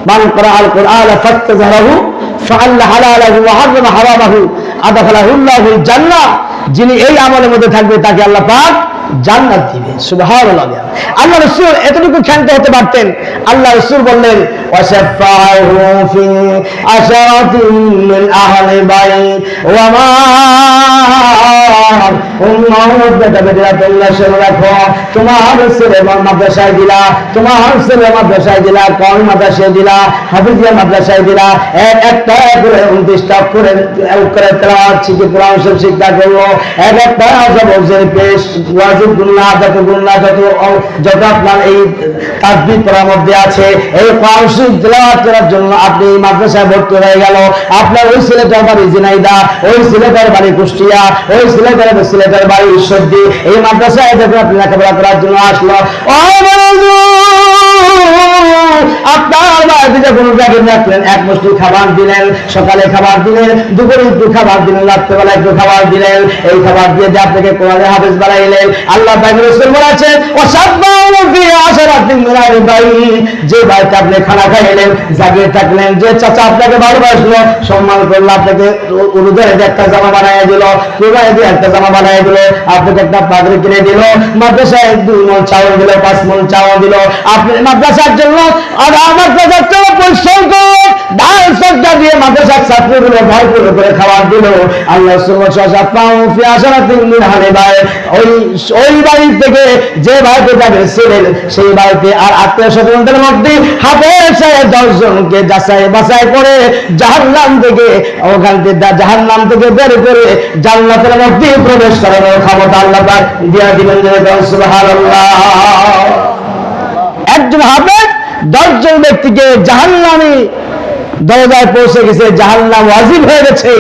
S1: মান ক্বারাআল কুরআন ফাস্তাযহারাহু ফাআল্লা হালালাহু ওয়া হারামা হারামাহু আদখালাহুল্লাহুল জান্নাহ, যিনি এই আমলের মধ্যে থাকবে তাকে আল্লাহ পাক জান্নাত দিবে। সুবহানাল্লাহ। আল্লাহ রাসূল এতটুকু ক্ষান্ত হতে পারতেন। আল্লাহ রাসূল বললেন ওয়াশাফাহু ফি আশরাতিন মিন আহলি বাইত ওয়া মা উম্মাহুদ বেটা তোমরা শুনে রাখো, তোমার ছেলে মাদ্রাসায় দিলা, তোমার ছেলে মাদ্রাসায় দিলা, কোন মাদ্রাসায় দিলা? হাফিজিয়া মাদ্রাসায় দিলা। একটা করে 29টা করে তেলাওয়াত শিখে কোরআন শরীফ শিক্ষা করলো। একটা জবর পেশ ওয়াজিব গুনাহ যত আপনার এই তাসবিহ পড়ার মধ্যে আছে, এই কোরআন শরীফ তেলাওয়াত করার জন্য আপনি এই মাদ্রাসায় ভর্তি হয়ে গেল। আপনার ওই ছেলেটার বাড়ি ঝিনাইদহ, ওই ছেলেটার বাড়ি কুষ্টিয়া, ওই ছেলেটার বাড়ি ঈশ্বরদী, এই মাদ্রাসায় যখন আপনি লেখাপড়া করার জন্য আসলো, আপনার বাড়িতে যখন রাখলেন, এক মুষ্টি খাবার দিলেন, সকালে খাবার দিলেন, দুপুরে একটু খাবার দিলেন, রাত্রেবেলা একটু খাবার দিলেন, এই খাবার দিয়ে যে আপনাকে কোরআনে হাফেজ বানাইলেন। আল্লাহ পাক রাসূল বলেছেন যে বাড়িতে আপনি খানা খাইলেন, জাগিয়ে থাকলেন, যে চাচা আপনাকে ভালোবাসলো, সম্মান করলো, আপনাকে উরুদের একটা জামা বানাই দিল, কুরবানি দিয়ে একটা জামা বানাই দিল, আপনাকে একটা পাগড়ি কিনে দিল, মাদ্রাসায় 2 মণ চাউল দিল, 5 মণ চাউল দিল, আপনি মাদ্রাসার জন্য মাদ্রাসার জন্য পরিশ্রম করে ডাল সজ্জা দিয়ে মাদ্রাসার ছাত্রগুলো ভরপুর করে খাবার দিল। আল্লাহ ওই বাড়ি থেকে যে বাড়িতে যাবে ছিলেন, সেই বাড়িতে আর আত্মীয় স্বজনদের মধ্যে হাফেজ সাহেব 10 জনকে যাচাই বাছাই করে জাহান্নাম থেকে বের করে জান্নাতের মধ্যে প্রবেশ করানোর ক্ষমতা আল্লাহ পাক দিয়া দিবেন। সুবহানাল্লাহ। একজন হাফেজ 10 জন ব্যক্তিকে জাহান্নামী দরজায় পৌঁছে গেছে, জাহান্নাম ওয়াজিব হয়ে গেছে।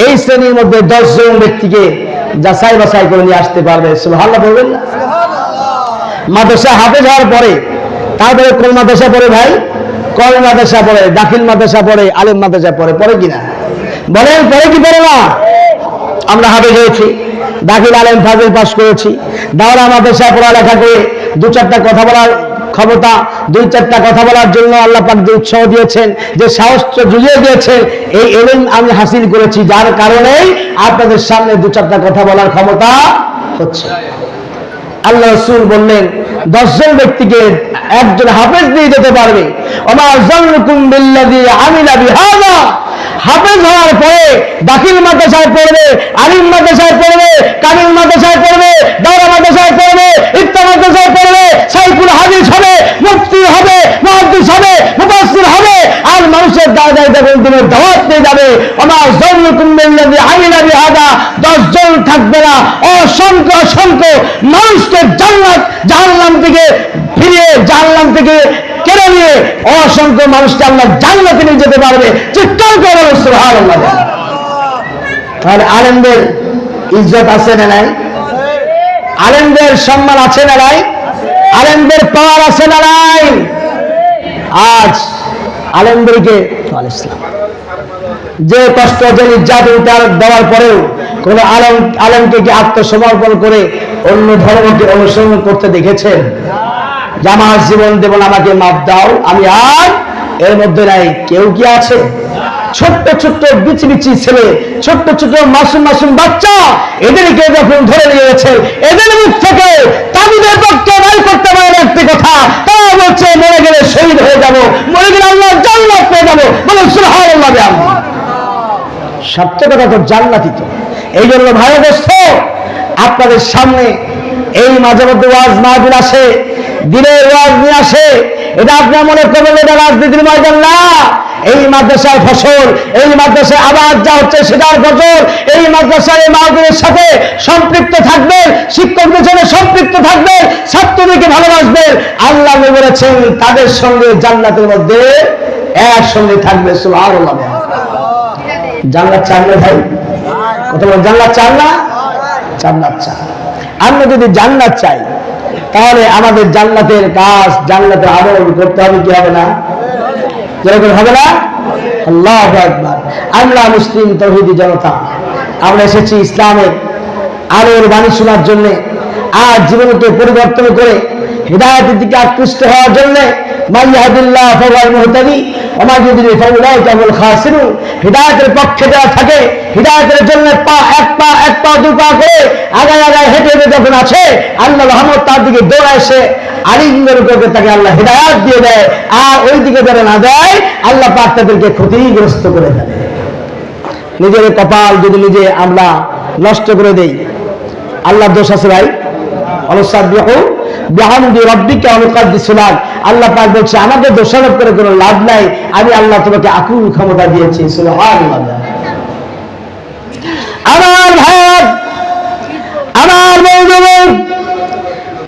S1: এই শ্রেণীর মধ্যে 10 জন ব্যক্তিকে যাচাই বাছাই করে নিয়ে আসতে পারবে। সুবহানাল্লাহ বলবেন না? মাদ্রাসা হাফেজ হওয়ার পরে তারপরে কোন মাদ্রাসা পড়ে ভাই? কোন মাদ্রাসা পড়ে? দাখিল মাদ্রাসা পড়ে, আলেম মাদ্রাসা পড়ে কিনা বলেন? পড়ে কি পড়ে না? আমরা হাফেজ হয়েছি, দাখিল আলেম ফাজিল পাস করেছি, দাওরা মাদ্রাসায় পড়ালেখা করে 2-4টা কথা বলার ক্ষমতা, 2-4টা কথা বলার জন্য আল্লাহ পাক যে উৎসাহ দিয়েছেন, যে সাহস জুগিয়ে দিয়েছেন, এই ইলম আমি হাসিল করেছি, যার কারণেই আপনাদের সামনে 2-4টা কথা বলার ক্ষমতা হচ্ছে। আল্লাহ রাসূল বললেন 10 জন ব্যক্তিকে একজন হাফেজ দিয়ে যেতে পারবে। ওমা যাল্লুকুম বিল্লাযী আমিলা বিহাযা, হাফেজ হওয়ার পরে দাখিল মাদ্রাসায় পড়বে, আলিম মাদ্রাসায় পড়বে, কামিল মাদ্রাসায় পড়বে, দাওরা মাদ্রাসায় পড়বে, ইফতা মাদ্রাসায় পড়বে, সাইফুল হাদিস হবে, মুফতি হবে, মুহাদ্দিস হবে, মুফাসসির হবে, আর মানুষের দাওয়ায় যখন দিনের দাওয়াত নিয়ে যাবে। ওমা যাল্লুকুম বিল্লাযী আমিলা বিহাযা, 10 জন থাকবে না, অসংখ্য অসংখ্য মানুষকে জাহান্নাম থেকে ফিরিয়ে, জাহান্নাম থেকে কেড়ে নিয়ে অসংখ্য মানুষকে আল্লাহ জান্নাতে নিয়ে যেতে পারবে। চিৎকার করে সুবহানাল্লাহ। তাহলে আলেমদের ইজ্জত আছে না নাই? আলেমদের সম্মান আছে না নাই? আলেমদের পাওয়ার আছে না নাই? আজ আলেমদেরকে যে কষ্ট, যে নির্যাতন দেওয়ার পরেও কোন আলেমকে কি আত্মসমর্পণ করে অন্য ধর্মকে অনুসরণ করতে দেখেছেন? যে আমার জীবন দেব না, আমাকে মাফ দাও, আমি আর এর মধ্যে নাই। কেউ কি আছে? ছোট্ট ছোট্ট বিচি বিচি ছেলে, ছোট্ট ছোট্ট মাসুম মাসুম বাচ্চা, এদেরকে যখন ধরে নিয়ে গেছে, এদের মুখ থেকে তাদের পক্ষে বের করতে পারে একটি কথা, তারা বলছে মরে গেলে শহীদ হয়ে যাব, মরে গেলে আল্লাহ জান্নাত পেয়ে যাবো। বলে সুবহানাল্লাহ। সত্য কথা তো জান্নাতই তো। এই জন্য ভাই দোস্ত, আপনাদের সামনে এই মাঝে মধ্যে ওয়াজ মাহফিল আসে, দিনের ওয়াজ নিয়ে আসে, এটা আপনার মনে করবেন এটা রাজনীতির ময়দান না। এই মাদ্রাসার ফসল, এই মাদ্রাসায় আবার যা হচ্ছে সেটার ফসল। এই মাদ্রাসার এই মাহফিলের সাথে সম্পৃক্ত থাকবেন, শিক্ষকদের সাথে সম্পৃক্ত থাকবেন, ছাত্রদেরকে ভালোবাসবেন। আল্লাহ বলেছেন তাদের সঙ্গে জান্নাতের মধ্যে একসঙ্গে থাকবে। সুবহানাল্লাহ। জান্নাত চান না ভাই? কথা বলেন, জান্নাত চান না? জান্নাত চান। আমরা যদি জান্নাত চাই তাহলে আমাদের জান্নাতের কাজ, জান্নাতের আমল করতে হবে। কি হবে না? যেরকম হবে না? আল্লাহু আকবার। আমরা মুসলিম তাওহীদি জনতা, আমরা এসেছি ইসলামের আলোর বাণী শোনার জন্য, আর জীবনকে পরিবর্তন করে হিদায়াতের দিকে আকৃষ্ট হওয়ার জন্য। মান ইয়াহদিল্লাহু ফাহুয়াল মুহতাদি ওমা ইউদ্রিল ফাউলাইকা হুল খাসিরুন, হিদায়াতের পক্ষে যারা থাকে, হিদায়াতের জন্য এক পা দুই পা করে আগায় হেঁটে যখন আছে, আল্লাহ রহমত তার দিকে দৌড়ায়, সে আলিঙ্গন করে তাকে আল্লাহ হিদায়াত দিয়ে দেয়। আর ওই দিকে যারা না দেয়, আল্লাহ পাক তাদেরকে ক্ষতিগ্রস্ত করে দেয়। নিজের কপাল যদি নিজে আমরা নষ্ট করে দেই, আল্লাহ দোষ আছে ভাই? অনুসাব্বিহু বিহামদি রাব্বিকা ওয়া নুকাদ্দিসু লাক। আল্লাহ পাক বলছে আমাকে দোষারোপ করে কোনো লাভ নাই, আমি আল্লাহ তোমাকে আকুল ক্ষমতা দিয়েছি। সুবহানাল্লাহ। আমার ভাই, আমার বন্ধু,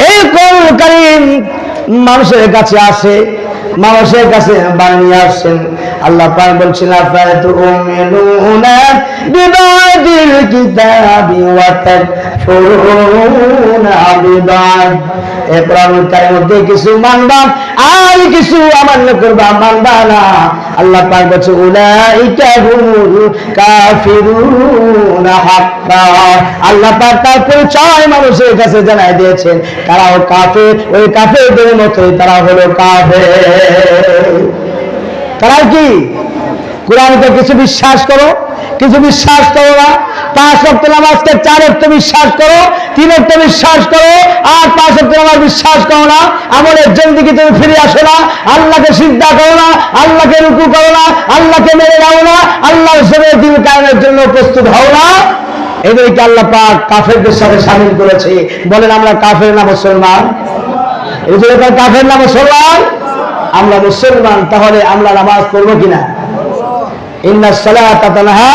S1: এই কোরআন কারীম মানুষের কাছে আসে, মানুষের কাছে বানিয়ে আসছেন। আল্লাহ পাক বলছেন আফাতুমিনুনা বিবাদিল কিতাবি ওয়া তাকফুরুনা বিবাদ। এই কোরআন কারীমের মধ্যে কিছু মানবা আর কিছু অমান্য করবা, মানবা না। আল্লাহ পাক বলছে উলাইকা হুমুল কাফিরুনা হাক্কা। আল্লাহ পাক তার পরিচয় মানুষের কাছে জানাই দিয়েছেন, তারাও কাফের, ওই কাফেরদের মতোই তারা হলো কাফের। তারা কি কোরআনকে কিছু বিশ্বাস করো, কিছু বিশ্বাস করো না। 5 ওয়াক্ত নামাজকে 4 ওয়াক্ত বিশ্বাস করো, 3 ওয়াক্ত বিশ্বাস করো, আর 5 ওয়াক্ত নামাজ বিশ্বাস করো না। আমলের জিন্দেগি তুমি ফিরে আসো না, আল্লাহকে সিজদা করো না, আল্লাহকে রুকু করো না, আল্লাহকে মেনে নাও না, আল্লাহর জমিনে দিন কায়েমের জন্য প্রস্তুত হও না। এদেরকে আল্লাহ পাক কাফেরদের সাথে শামিল করেছে। বলেন আমরা কাফের না মুসলমান? এদেরকে কাফের না মুসলমান? আমরা মুসলমান, তাহলে আমরা নামাজ পড়বো কিনা? ইন্নাস সালাতা তানহা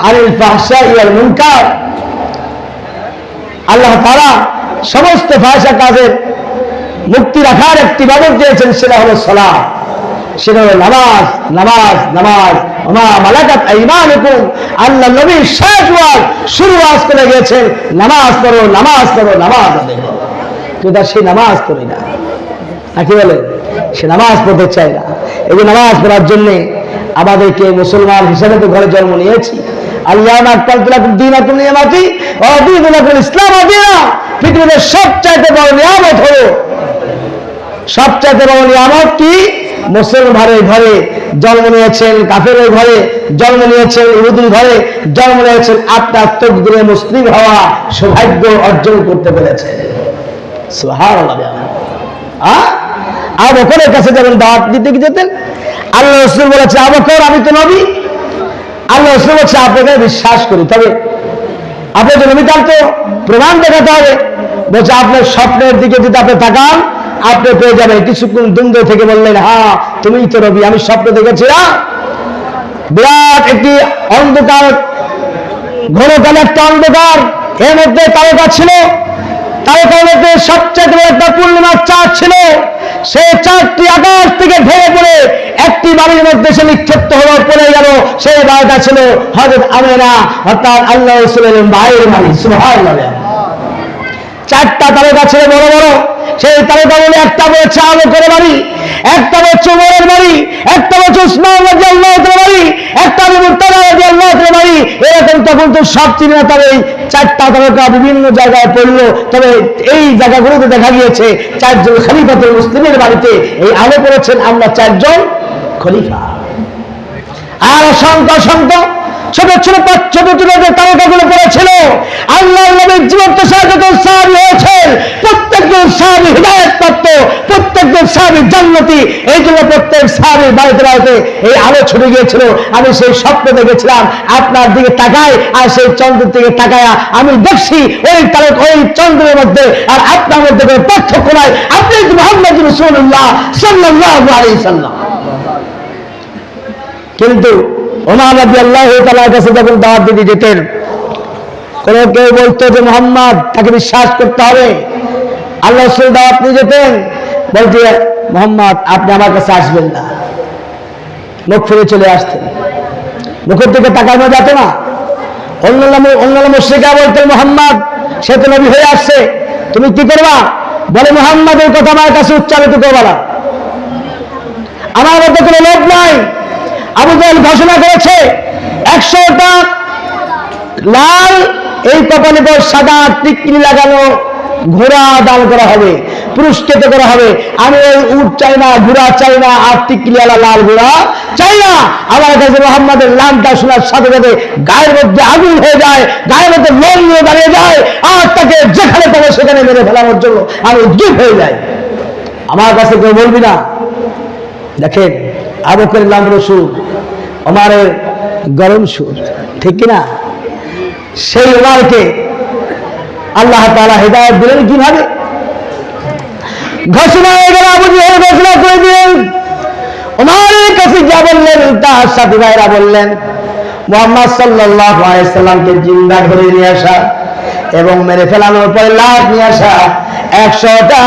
S1: আনিল ফাহশাই ওয়াল মুনকার। আল্লাহ তাআলা সমস্ত ফাহশা কাজের মুক্তি রাখার একটি ইবাদত দিয়েছেন, সেটা হলো সালাত, সেটা হলো নামাজ। নামাজ নামাজ ওমা মালাকাত আইমানুকুম। আল্লাহ নবী শেষ ওয়াজ শুরু ওয়াজ করে গিয়েছেন, নামাজ পড়ো, নামাজ পড়ো, নামাজ আদায় করো। কিন্তু সেই নামাজ পড়ি না, নাকি বলে সে নামাজ পড়তে চায় না। এই যে নামাজ পড়ার জন্য আমাদেরকে মুসলমান হিসেবে তো ঘরে জন্ম নিয়েছি। আল্লাহ পৃথিবীতে সবচাইতে বড় নিয়ামত হলো, সবচাইতে বড় নিয়ামত কি? মুসলমানের ঘরে জন্ম নিয়েছেন, কাফেরের ঘরে জন্ম নিয়েছেন, ইহুদির ঘরে জন্ম নিয়েছেন, আপনার তকদিরে মুসলিম হওয়া সৌভাগ্য অর্জন করতে পেরেছেন। সুবহানাল্লাহ। আবু বকরের কাছে যখন দাওয়াত দিতে যেতেন, আল্লাহ রাসূল বলেছে আবু বকর আমি তো নবী। আল্লাহ রাসূল বলেছে আপনাকে বিশ্বাস করি, তবে আপনি তো নবী, তার তো প্রমাণ দেখাতে হবে। বলছে আপনার স্বপ্নের দিকে যদি আপনি তাকান, আপনি পেয়ে যাবেন। কিছুক্ষণ দ্বন্দ্ব থেকে বললেন হ্যাঁ তুমি তো নবী, আমি স্বপ্ন দেখেছিলাম বিরাট একটি অন্ধকার, ঘন কালো একটা অন্ধকার, এর মধ্যে তারকা ছিল, তারকার মধ্যে সবচেয়ে বড় একটা পূর্ণিমার চাঁদ ছিল। সেই চাঁদটি আকাশ থেকে ভেঙে পড়ে একটি বাড়ির মধ্যে সে নিক্ষিপ্ত হলো, পড়ে গেল। সেই বাড়িটা ছিল হযরত আমেনা, অর্থাৎ আল্লাহ রাসূলের মায়ের বাড়ি। সুবহানাল্লাহ। 4টা তারকা ছিল বড় বড়। সেই তারকা বলে একটা বলছে আবু বকরের বাড়ি, একটা বলছে ওমরের বাড়ি, একটা বলছে উসমান রাদিয়াল্লাহু তাআলার বাড়ি, একটা আবু মুত্তালা রাদিয়াল্লাহু তাআলার বাড়ি। এরকম তখন তো সব চিনে না, তবে 4টা তারকা বিভিন্ন জায়গায় পড়লো। তবে এই জায়গাগুলোতে দেখা গিয়েছে 4 জন খলিফাতুল মুসলিমের বাড়িতে এই আলো পড়েছেন আমরা 4 জন খলিফা। আর অসংখ্য অসংখ্য ছোট ছোট ছোট ছোট যে তারকাগুলো পড়েছিল, আল্লাহর নবীর জীবন্ত সাহায্য সাহাবী হয়েছেন, প্রত্যেকজন সাহাবী হিদায়াত প্রাপ্ত, প্রত্যেকজন সাহাবী জান্নাতি। এই জন্য প্রত্যেক সাহাবীর বাড়িতে বাড়িতে এই আলো ছড়িয়ে গিয়েছিল। আমি সেই স্বপ্ন দেখেছিলাম, আপনার দিকে তাকায় আর সেই চন্দ্রের দিকে তাকায়া আমি দেখছি ওই তারকা, ওই চন্দ্রের মধ্যে আর আপনার মধ্যে কোনো পার্থক্য নাই। আপনি মুহাম্মদ রাসূলুল্লাহ সাল্লাল্লাহু আলাইহি সাল্লাম। কিন্তু ওমর রাদিয়াল্লাহু তাআলার কাছে যখন দাওয়াত দিতে যেতেন, কোন কেউ বলতো যে মুহাম্মদ তাকে বিশ্বাস করতে হবে, আল্লাহ রাসূল দাওয়াত নিয়ে যেতেন, বলতে মুহাম্মদ আপনি আমার কাছে আসবেন না, মুখ ফিরে চলে আসতেন, মুখের দিকে তাকানো যেত না। অন্যান্য মুশরিকরা বলতেন মুহাম্মদ সে তো নবী হয়ে আসছে, তুমি কি করবা? বলে মুহাম্মদের কথা আমার কাছে উচ্চারিত করবা না, আমার মধ্যে কোনো লোভ নাই। আবু জাহেল ঘোষণা করেছে 100টা লাল এই কপালে সাদা টিকলি লাগানো ঘোড়া দান করা হবে, পুরস্কৃত করা হবে। আমি ওই উট চাই না, ঘোড়া চাই না, আর টিকলিওয়ালা লাল ঘোড়া চাই না। আমার কাছে মোহাম্মদের নামটা শোনার সাথে সাথে গায়ের মধ্যে আগুন হয়ে যায়, গায়ের মধ্যে লোম নিয়ে দাঁড়িয়ে যায়, আর তাকে যেখানে পাবে সেখানে মেরে ফেলানোর জন্য আমি উদ্গ্রীব হয়ে যাই। আমার কাছে কেউ বলবি না। দেখেন আবু বকরের নাম রসুল, ওমরের গরম সুর, ঠিক কিনা? সেই ওমরকে আল্লাহ তাআলা হেদায়েত দিলেন কিভাবে? ঘোষণা হয়ে গেল, আবু জেহেল ঘোষণা করে দিলেন। ওমরের কাছে যা বললেন তার সাথী ভাইরা বললেন মুহাম্মদ সাল্লাল্লাহু আলাইহি সাল্লামকে জিন্দা ধরে নিয়ে আসা এবং মেরে ফেলানোর পরে লাশ নিয়ে আসা, 100টা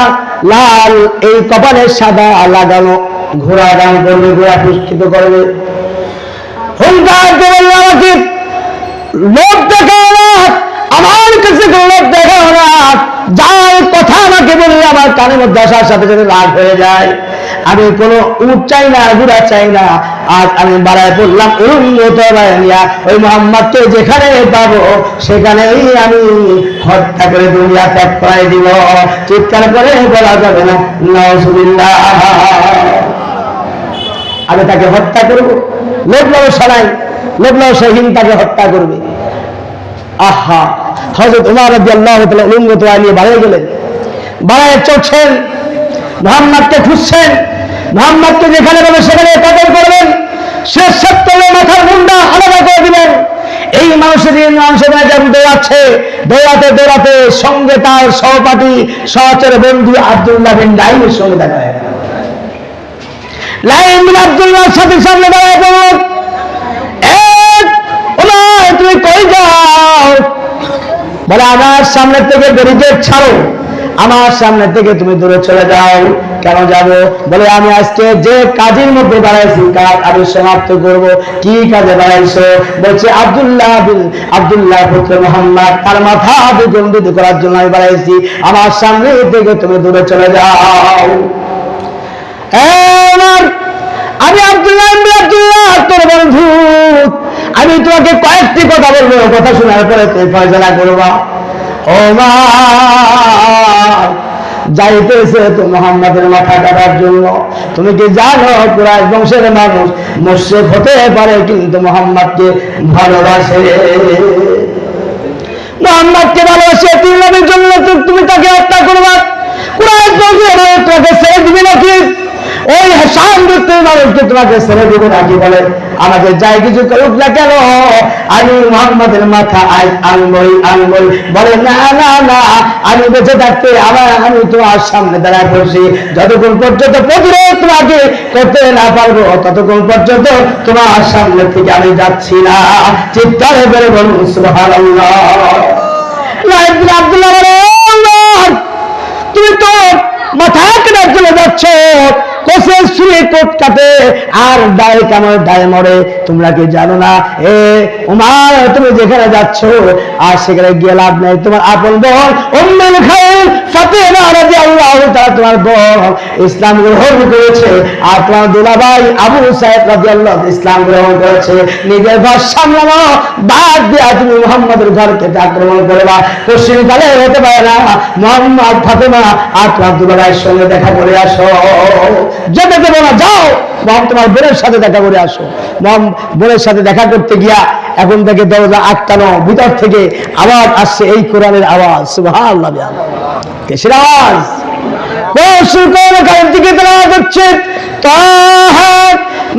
S1: লাল এই কপালে সাদা লাগানো ঘোড়া দান করবে, ঘোড়া পুরস্কৃত করবে। হুঙ্কার করে আমাকে লোক দেখাও না, আমার কাছে লোক দেখাও না, যার কথা আমাকে বললে আমার কানের মধ্যে আসার সাথে সাথে রাগ হয়ে যায়। আমি কোনো উট চাই না, ঘোড়া চাই না। আজ আমি বাড়ায় পড়লাম ওই মোহাম্মদকে যেখানে পাবো সেখানেই আমি হত্যা করে দুনিয়া ত্যাগ করাই দিব। চিৎকার করে বলা যাবে না নাউজুবিল্লাহ। আমি তাকে হত্যা করবো, লোক লালসায়, লোক লালসাহীন তাকে হত্যা করবে। আহা, হযরত ওমর রাদিয়াল্লাহু তাআলা উলঙ্গত নিয়ে বাড়িয়ে গেলেন, বাড়ায় চলছেন, মুহাম্মদকে খুঁজছেন। মুহাম্মদকে যেখানে পাবে সেখানে কতল করবেন, শেষ সপ্তাহে মাথার মুন্ডা আলাদা করে দিবেন। এই মানুষের দৌড়াচ্ছে, দৌড়াতে দৌড়াতে সঙ্গে তার সহপাঠী সহচর বন্ধু আব্দুল্লাহ বিন লাইনের সঙ্গে দেখা হয়। লাইন বিন আব্দুল্লাহর সাথে সামনে দাঁড়ায় পড়ল, তুমি কই যাও? বলে আমার সামনে থেকে ব্যারিকেড ছাড়ো, আমার সামনে থেকে তুমি দূরে চলে যাও। কেন যাবো? বলে আমি আজকে যে কাজের মধ্যে দাঁড়াইছি কাজ আমি সমাপ্ত করব। কি কাজে দাঁড়াইছো? বলছে আব্দুল্লাহ পুত্র মুহাম্মদ, তার মাথা বিগন্ডিত করার জন্য আমি দাঁড়াইছি, আমার সামনে থেকে তুমি দূরে চলে যাও। আমি আব্দুল্লাহ তোর বন্ধু, আমি তোমাকে কয়েকটি কথা বলবো, কথা শোনার পরে তুমি ফয়সালা করবা। ও মা, যাইতেছে তো মুহাম্মাদের মাথা কাটার জন্য। তুমি কি জানো কুরাইশ বংশের মানুষ মুশরিক হতে পারে কিন্তু মুহাম্মদকে ভালোবাসে। মুহাম্মদকে ভালোবাসে, তিন নবীর জন্য তুমি তাকে হত্যা করবা। কুরাইশ বংশের মানুষ তোমাকে ছেড়ে দিবে নাকি? ওই হাসান ব্যক্তির মানুষকে তোমাকে ছেড়ে দিবে নাকি? বলে আমাকে যাই কিছু করুক না কেন, আমি মুহাম্মাদের মাথা আজ আনবই। বলে না না না, আমি বেঁচে থাকতে আমি তোমার সামনে দাঁড়ায় পড়ছি, যতক্ষণ পর্যন্ত প্রতিরোধ তোমাকে করতে না পারবো ততক্ষণ পর্যন্ত তোমার সামনে থেকে আমি যাচ্ছি না। চিৎকারে বেড়ে বলুন সুবহানাল্লাহ। আব্দুল্লাহ বলে, তুমি তো মাথা কেনার জন্য যাচ্ছ, কোষে শুয়ে কোট কাটে আর দায় কামড় দায় মরে, তোমরা কি জানো না? উমার, তুমি যেখানে যাচ্ছ আর সেখানে গিয়ে লাভ নেই। তোমার আপন বোন উম্মুল খায়র ফাতেমা রাদিয়াল্লাহু তাআলা তোমার বোন ইসলাম গ্রহণ করেছে, আর তোমার দুলাভাই আবু সাঈদ রাদিয়াল্লাহু ইসলাম গ্রহণ করেছে। নিজের ঘর সামলানো বাদ দিয়ে তুমি মুহাম্মদের ঘরকে আক্রমণ করবা, পশ্চিম কালে হতে পারে না। মুহাম্মদ, ফাতেমা আর তোমার দুলাভাইয়ের সঙ্গে দেখা করে আসো। যেতে দেবো না, যাও তোমার বোনের সাথে দেখা করে আসো। বোনের সাথে দেখা করতে গিয়া এখন থেকে দরজা আটকানো, ভিতর থেকে আওয়াজ আসছে, এই কোরআনের আওয়াজ। সুবহানাল্লাহ, কিসের আওয়াজ? কোরআনের দিকে তারা হচ্ছে তাহা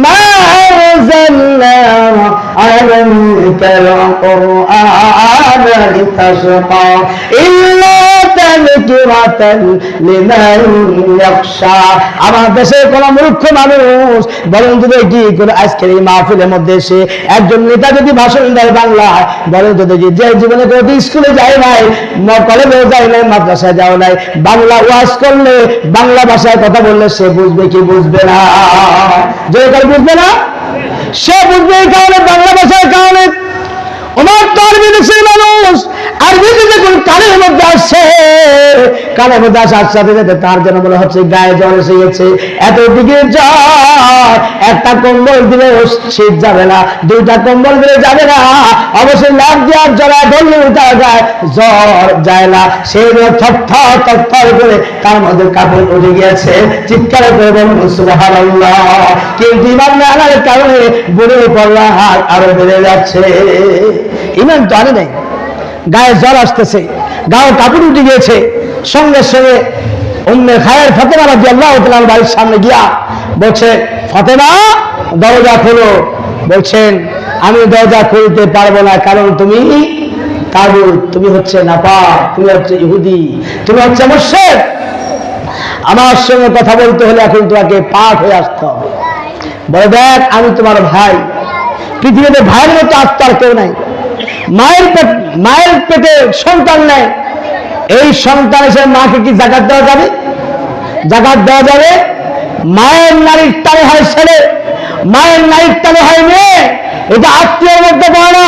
S1: মা আনজালনা আলাইকাল কুরআন লিতাশকা ইল্লা তাযকিরাতান লিমান ইয়াখশা। আমার দেশের কোন মূর্খ মানুষ বলেন তো দেখি, কোন আজকের এই মাহফিলের মধ্যে এসে একজন নেতা যদি ভাষণ দেয় বাংলায়, বলেন তো দেখি যে জীবনে কোনো স্কুলে যায় নাই, কলেজেও যায় নাই, মাদ্রাসায় যাও নাই, বাংলা ওয়াজ করলে, বাংলা ভাষায় কথা বললে সে বুঝবে কি বুঝবে না? যে বুঝবে না, সে বুঝবে এই কারণে, বাংলা ভাষার কারণে। ওমর তো আরবি দেশের মানুষ, আরবি যদি কানের মধ্যে আসছে, কানের মধ্যে আসার সাথে সাথে তার যেন মনে হচ্ছে গায়ে জ্বর এসে গেছে, এত দিকে জ্বর, একটা কম্বল দিলে শীত যাবে না, দুইটা কম্বল দিলে যাবে না, অবশ্যই লাভ দেওয়ার জ্বলা ধরলে তার গায়ে জ্বর যায় না, সেই থরথর থরথর করে তার মধ্যে কাপড় উঠে গিয়েছে, চিৎকার করে বলুন সুবহানাল্লাহ। কিন্তু ইমান না আনার কারণে বুড়ে পড়লা হাত আরো বেড়ে যাচ্ছে। ইমান তো আনে নাই, গায়ে জ্বর আসতেছে, গায়ে কাপড় উঠে গিয়েছে, সঙ্গে সঙ্গে উম্মে খায়ের ফাতেমা রাদিয়াল্লাহু তাআলার বাড়ির সামনে গিয়া বলছে, ফাতেমা দরজা খোলো। বলছেন, আমি দরজা খুলতে পারবো না, কারণ তুমি তাগুত, তুমি হচ্ছে নাপাক, তুমি হচ্ছে ইহুদি, তুমি হচ্ছে মুশরিক, আমার সঙ্গে কথা বলতে হলে এখন তোমাকে পাক হয়ে আসতে হবে। বলে, দেখ আমি তোমার ভাই, পৃথিবীতে ভাইয়ের মতো আত্মার কেউ নাই, মায়ের পেটে সন্তান নেই, এই সন্তান এসে মাকে কি জাকাত দেওয়া যাবে? জাকাত দেওয়া যাবে? মায়ের নারীর টানে হয় ছেলে, মায়ের নারীর টানে হয় মেয়ে, এটা আত্মীয়ের মধ্যে পড়ে না।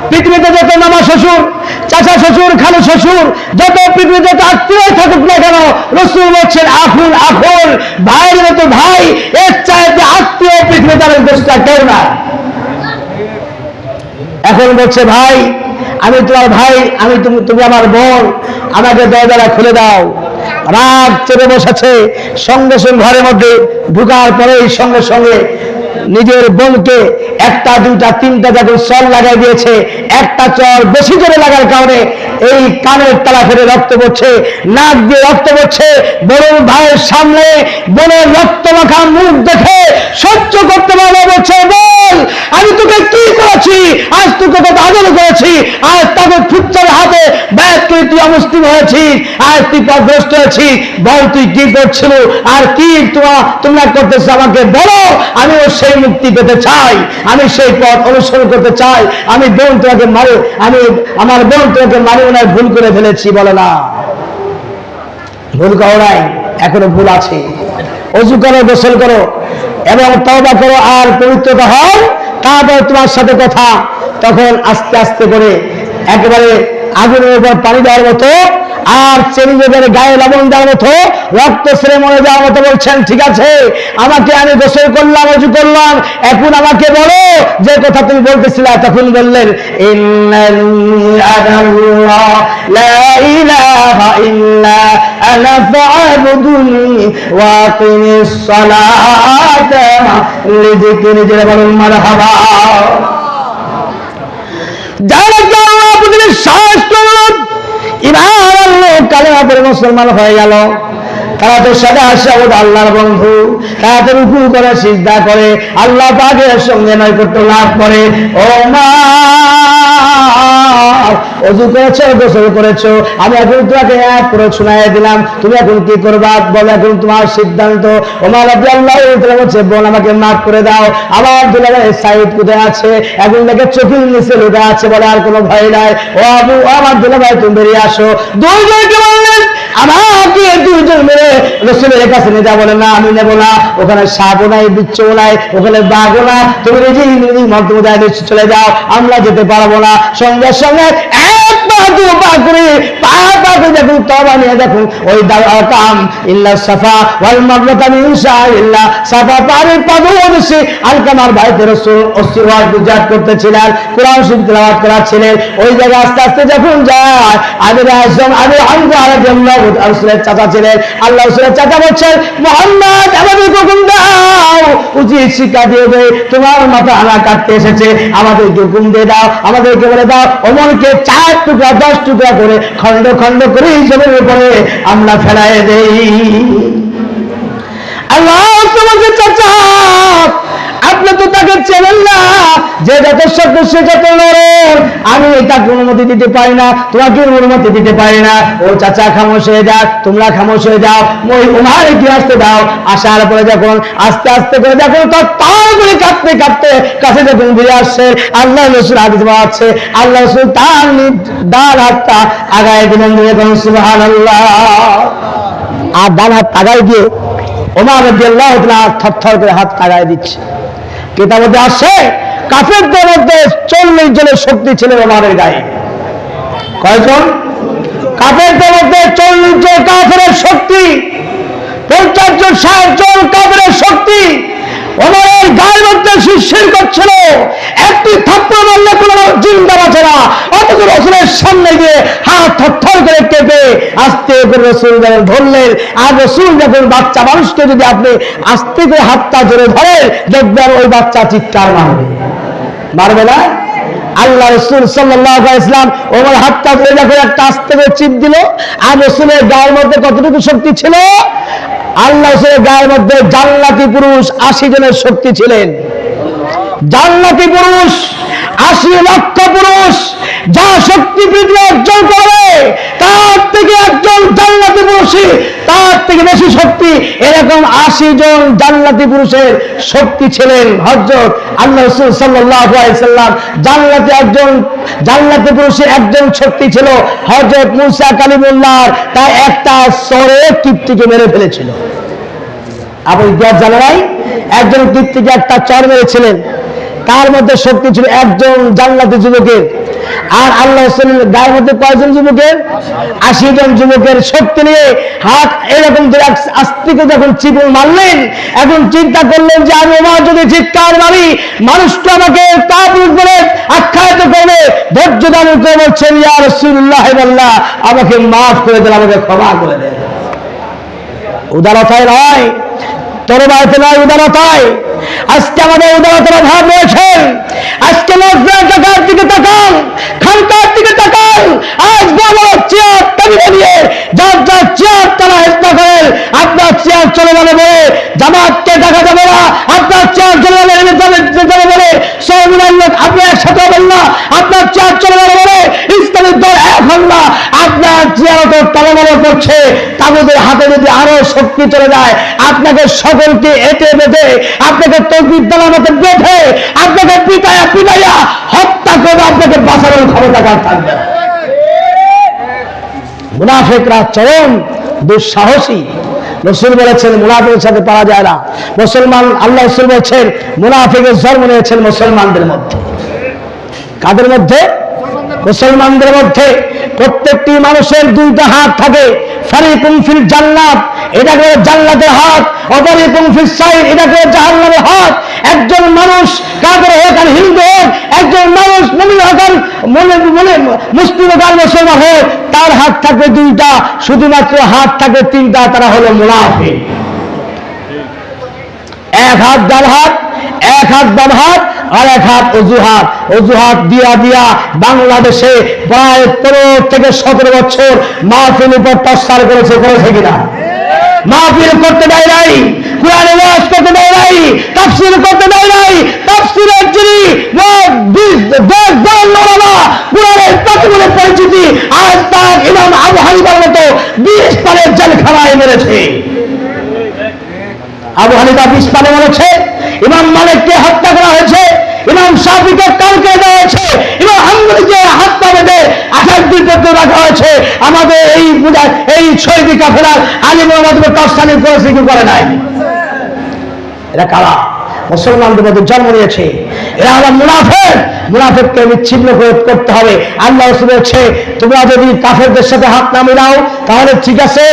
S1: পৃথিবীতে যত মামা শ্বশুর, চাচা শ্বশুর, খালু শ্বশুর, যত পৃথিবীতে যত আত্মীয় থাকুক না কেন, রাসূল বলছেন আখুন আখুন, ভাইয়ের মতো ভাই, এর চাইতে আত্মীয় পৃথিবীতে আর দোষটা কেউ না। এখন বলছে, ভাই আমি তোমার ভাই, তুমি আমার বোন, আমাকে দরজাটা খুলে দাও। রাগ চেপে বসেছে, সঙ্গে সঙ্গে ঘরের মধ্যে ঢুকার পরেই সঙ্গে সঙ্গে নিজের বোনকে একটা দুইটা তিনটা যখন চর লাগাই দিয়েছে, একটা চর বেশি জোরে লাগার কারণে এই কানের তালা ফেলে রক্ত পড়ছে, নাক দিয়ে রক্ত পড়ছে। বড় ভাইয়ের সামনে বোনের রক্ত মাখা মুখ দেখে সহ্য করতে পারবে, বলছে, বল আমি তোকে কি করেছি? আজ তোকে কত আদর করেছি, আজ তাকে ফুচ্চার হাতে ব্যাগ করে তুই অমুসলিম হয়েছিস, আজ তুই পথভ্রষ্ট হয়েছিস, বল তুই কি করছিল আর কি তোমরা করতেছো, আমাকে বলো, আমিও সেই মুক্তি পেতে চাই, আমি সেই পথ অনুসরণ করতে চাই। আমি বোন তোমাকে আমার বোন তোমাকে মারি ওনার ভুল করে ফেলেছি। বলে, না, ভুল করো নাই, এখনো ভুল আছে, ওযু করো, গোসল করো এবং তওবা করো আর পবিত্রতা হও, তারপর তোমার সাথে কথা। তখন আস্তে আস্তে করে একেবারে আগুনের উপর পানি দেওয়ার মতো আর চেনি বেদের গায়ে লবণ দেওয়ার মতো, রক্ত ছেড়ে মরে যাওয়ার মতো বলছেন, ঠিক আছে, আমাকে আমি গোসল করলাম, ওযু করলাম, এখন আমাকে বলো যে কথা তুমি বলতেছিলে। তখন বললেন, ইন্নানি আনাল্লাহ লা ইলাহা ইল্লা আনা ফা'বুদুনি ওয়া আকিমিস সালাতা লিযিকরি। যারা বলুন মারহাবা। যারা আল্লাহ প্রতি বিশ্বাস করল, ইমান আনলো, কালেমা পড়ে মুসলমান হয়ে গেল, তারা তো সদা সাবধান আল্লাহর বন্ধু, তারা তো রুকু করে, সিজদা করে, আল্লাহ পাকের সঙ্গে নৈকট্য লাভ করে। ও মা, ওযু করেছো, গোসল করেছো, আমি এখন তোমাকে এক করে শোনাই দিলাম, তুমি এখন কি করবা বলো, এখন তোমার সিদ্ধান্ত। ওমর রাদিয়াল্লাহু তাআলা বলছে, বোন আমাকে মাফ করে দাও, আমার দুলাভাই সাইদ কোথায় আছে? এখন দেখে চোখের নিচে লুকা আছে, বলে আর কোনো ভয় নাই। ও আবু, আমার দুলাভাই তুমি বেরিয়ে আসো। দুইজনকে বললেন, আমাকে দুইজন মেরে রাসূলের কাছে নিয়ে যাও। বলে, না, আমি নেব না, ওখানে সাপও নাই, বিচ্ছু নাই, ওখানে বাঘও না, তুমি নিজেই মধ্যমদায় চলে যাও, আমরা যেতে পারবো না। সঙ্গে সঙ্গে এক পা দু পা করে দেখুন, তওবা নিয়ে দেখুন, ওই দাওয়াকাম ইল্লা সাফা ওয়াল মারওয়াতা মিন শাআইরিল্লাহ, সাফা পাহাড়ের পাদদেশে আলকামার ভাইতে রাসূল অস্তিওয়াজ গুজার করতেছিলেন, কোরআন শরীফ তেলাওয়াত করাচ্ছিলেন। ওই জায়গায় আস্তে আস্তে যখন যায়, আমির আযম আবু হামজা রাদিয়াল্লাহু তাআলা রাসূলের চাচা ছিলেন, আল্লাহ রাসূলের চাচা বলছেন, মুহাম্মদ আমাদের হুকুম দাও, উচিত শিক্ষা দিয়ে দে, তোমার মাথা আনা কাটতে এসেছে, আমাদের হুকুম দিয়ে দাও, আমাদেরকে বলে দাও, ওমরকে 4 টুকরা 10 টুকরা করে খন্ড খন্ড করে জমির উপরে আমরা ফেলায় দেই। আল্লাহ তোমাকে চাচা, আপনি তো তাকে চেনেন না, যে যত শক্ত সে যত নরম, আমি তাকে অনুমতি দিতে পারি না, তোমাকে অনুমতি দিতে পারি না। ও চাচা খামোশ হয়ে যাও, তোমরা খামোশ হয়ে যাও, ওই উমার কি আসতে দাও। আসার পরে যখন আস্তে আস্তে করে যখন তার করে কাঁপতে কাঁপতে কাছে যখন ফিরে আসছে, আল্লাহ রাসূল হাদিস আছে, আল্লাহ রাসূল তার ডান হাতটা আগায় দিলেন, যখন সুবহানাল্লাহ, আর ডান হাত আগায় দিয়ে ওমর রাদিয়াল্লাহু তাআলা থরথর করে হাত আগায় দিচ্ছে। কিতাবে আসে, কাফেরদের মধ্যে 40 জনের শক্তি ছিল ওমরের গায়ে। কয়জন? কাফেরদের মধ্যে 40 জন কাফেরের শক্তি, 50 জন 60 জন কাফেরের শক্তি ওমরের গায়ের মধ্যে শিরশির করছিল। একটি থাপ্পড় মারলে কোনো জিন্দা বাঁচে না, অথচ রাসূলের সামনে গিয়ে হাত থরথর করে কেঁপে আস্তে করে রাসূল যখন ধরলেন, আর রাসূল যখন বাচ্চা মানুষকে যদি আপনি আস্তে করে হাতটা জোরে ধরেন, দেখবেন ওই বাচ্চা চিৎকার মারবে না? আল্লাহ রাসূল সাল্লাল্লাহু আলাইহি ওয়াসাল্লাম ওমর হাতটা ধরে যখন একটা আস্তে করে চিপ দিল, আর রাসূলের গায়ের মধ্যে কতটুকু শক্তি ছিল? আল্লাহ রাসূলের গায়ের মধ্যে জান্নাতি পুরুষ 80 জনের শক্তি ছিলেন। জান্নাতি পুরুষ 80 লক্ষ পুরুষ যা শক্তি পৃথিবী অর্জন করবে, তার থেকে একজন জান্নাতি পুরুষই তার থেকে বেশি শক্তি, এরকম 80 জন জান্নাতি পুরুষের শক্তি ছিলেন। হযরত আল্লাহ রাসূল সাল্লাল্লাহু আলাইহি সাল্লাম জান্নাতি পুরুষের একজন শক্তি ছিল হযরত মুসা কালিমুল্লাহ, তাই একটা সরে কিপ্তিকে মেরে ফেলেছিল। আপনি ইতিহাস জানেন নাই? একজন কিপ্তিকে একটা চর মেরেছিলেন, তার মধ্যে শক্তি ছিল একজন জান্নাতি যুবকের। আর আল্লাহ রাসূলের গায়ের মধ্যে কয়জন যুবকের? 80 জন যুবকের শক্তি নিয়ে হাত এরকম আস্তে করে যখন চিবুল মারলেন, এখন চিন্তা করলেন যে আমি ওমর যদি চিৎকার মারি, মানুষটা আমাকে কাফির বলে আখ্যায়িত করবে। ধৈর্য ধারণ করে বলছেন, ইয়া রাসূলুল্লাহ আল্লাহ আমাকে মাফ করে দেন, আমাকে ক্ষমা করে দেন। উদারতায় নয়, তরবারিতে নয়, উদারতায়। আজকে আমাদের উদারতার অভাব রয়েছে। আজকে মসজিদের টাকার দিকে তাকান, খানকার দিকে তাকান, আজ বড় চেয়ার টেবিলে নিয়ে যার যার চেয়ার তারা হেস্তা করেন। আপনার চেয়ার চলে যাবে বলে জামাতকে টাকা যাবে না, আপনার চেয়ার চলে যাবে বলে সৌমিনার লোক আপনি একসাথে হবেন না, আপনার চেয়ার চলে যাবে বলে ইসলামের দল এক হন না। আপনার চেয়ার তো টলমল করছে, তাদের হাতে যদি আরো শক্তি চলে যায়, আপনাকে সকলকে এঁটে বেঁধে, আপনাকে তকবীর দেওয়ার মতো বেঁধে, আপনাকে পিটাইয়া হত্যা করে আপনাকে বাঁচানোর ক্ষমতা কার থাকবে? মুনাফিকরা চরম দুঃসাহসী। রাসূল বলেছেন মুনাফিকের সাথে পারা যায় না। মুসলমান, আল্লাহ রাসূল বলেছেন মুনাফিকের জন্ম নিয়েছেন মুসলমানদের মধ্যে। কাদের মধ্যে? মুসলমানদের মধ্যে। প্রত্যেকটি মানুষের দুইটা হাত থাকে, ফারিকুম ফিল জান্নাত, এটা করে জান্নাতের হাত, অপরিকুম ফিস সাইর, এটা করে জাহান্নামের হাত। একজন মানুষ কাফের হোক আর হিন্দু হোক, একজন মানুষ মুমিন হোক আর মুসলিম হোক আর মুসলমান হোক, তার হাত থাকবে দুইটা, শুধুমাত্র হাত থাকে তিনটা, তারা হলো মুনাফিক। এক হাত ডান হাত, এক হাত বাম হাত, আর এক হাত অজুহাত। অজুহাত দিয়া দিয়া বাংলাদেশে প্রায় 15 থেকে 17 বছর মাহফিল উপর টর্চার করেছে কিনা? মাহফিল করতে দেয় নাই, কুরআন ওয়াজ করতে দেয় নাই, তাফসীর করতে দেয় নাই। তাফসীরের যিনি কুরআনের প্রতিমূলে পরিচিতি, আজ তার ইমাম আবু হানিফার মতো 20 পারের জেলখানায় মেরেছে। আবু হানিফা 20 পারে মরেছে, ইমাম মালিককে হত্যা করা হয়েছে, ইমাম শাফিকে কাল করে দেওয়া হয়েছে, ইমাম হাম্বলিকে হাত পা বেঁধে 28 দিন পর্যন্ত রাখা হয়েছে। আমাদের এই শহীদ কাফেলার আলিম ওলামাদের টর্চার করেছে কি করে নাই? এরা কারা? মুসলমানদের মধ্যে জন্ম নিয়েছে, এরা হলো মুনাফিক। মুনাফিককে বিচ্ছিন্ন করতে হবে। আল্লাহ রাসূল বলেছে তোমরা যদি কাফেরদের সাথে হাত না মিলাও তাহলে ঠিক আছে,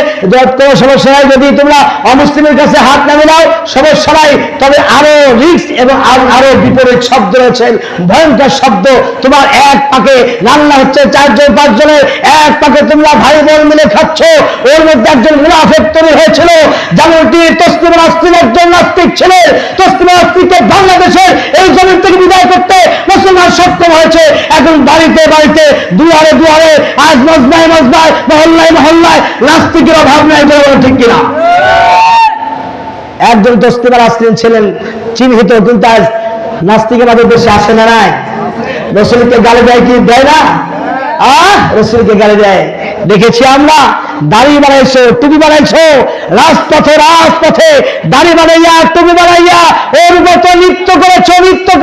S1: কোনো সমস্যা নাই। যদি তোমরা অমুসলিমের কাছে হাত না মিলাও সমস্যা নাই, তবে আরো রিস্ক এবং আরো বিপরীত শব্দ রয়েছে, ভয়ঙ্কর শব্দ। তোমার এক পাকে রান্না হচ্ছে 4 জন 5 জনের, এক পাকে তোমরা ভাই বোন মিলে খাচ্ছ। ওর মধ্যে একজন মুনাফিক তৈরি হয়েছিল, যেমনটি তসলিমা নাসরিন একজন নাস্তিক ছিলেন। তসলিমা নাসরিনকে বাংলাদেশের এই জমিন থেকে বিদায় করতে মুসলমান সক্ষম হয়েছে। এখন বাড়িতে বাড়িতে, দুয়ারে দুয়ারে, আজ মজমায় মজমায়, মহল্লায় মহল্লায় নাস্তিকের অভাব নাই, ঠিক কিনা? একজন তসলিমা নাসরিন ছিলেন চিহ্নিত, কিন্তু আজ নাস্তিক আমাদের দেশে আসে না। নাই রাসূলকে গালি দেয় কি দেয় না? রাসূলকে গালি দেয়। দেখেছি আমরা, দাড়ি বানাইছো, টুপি বানাইছো, রাজপথে দাড়ি বানাইয়া টুপি বানাইয়া ওর মতো নৃত্য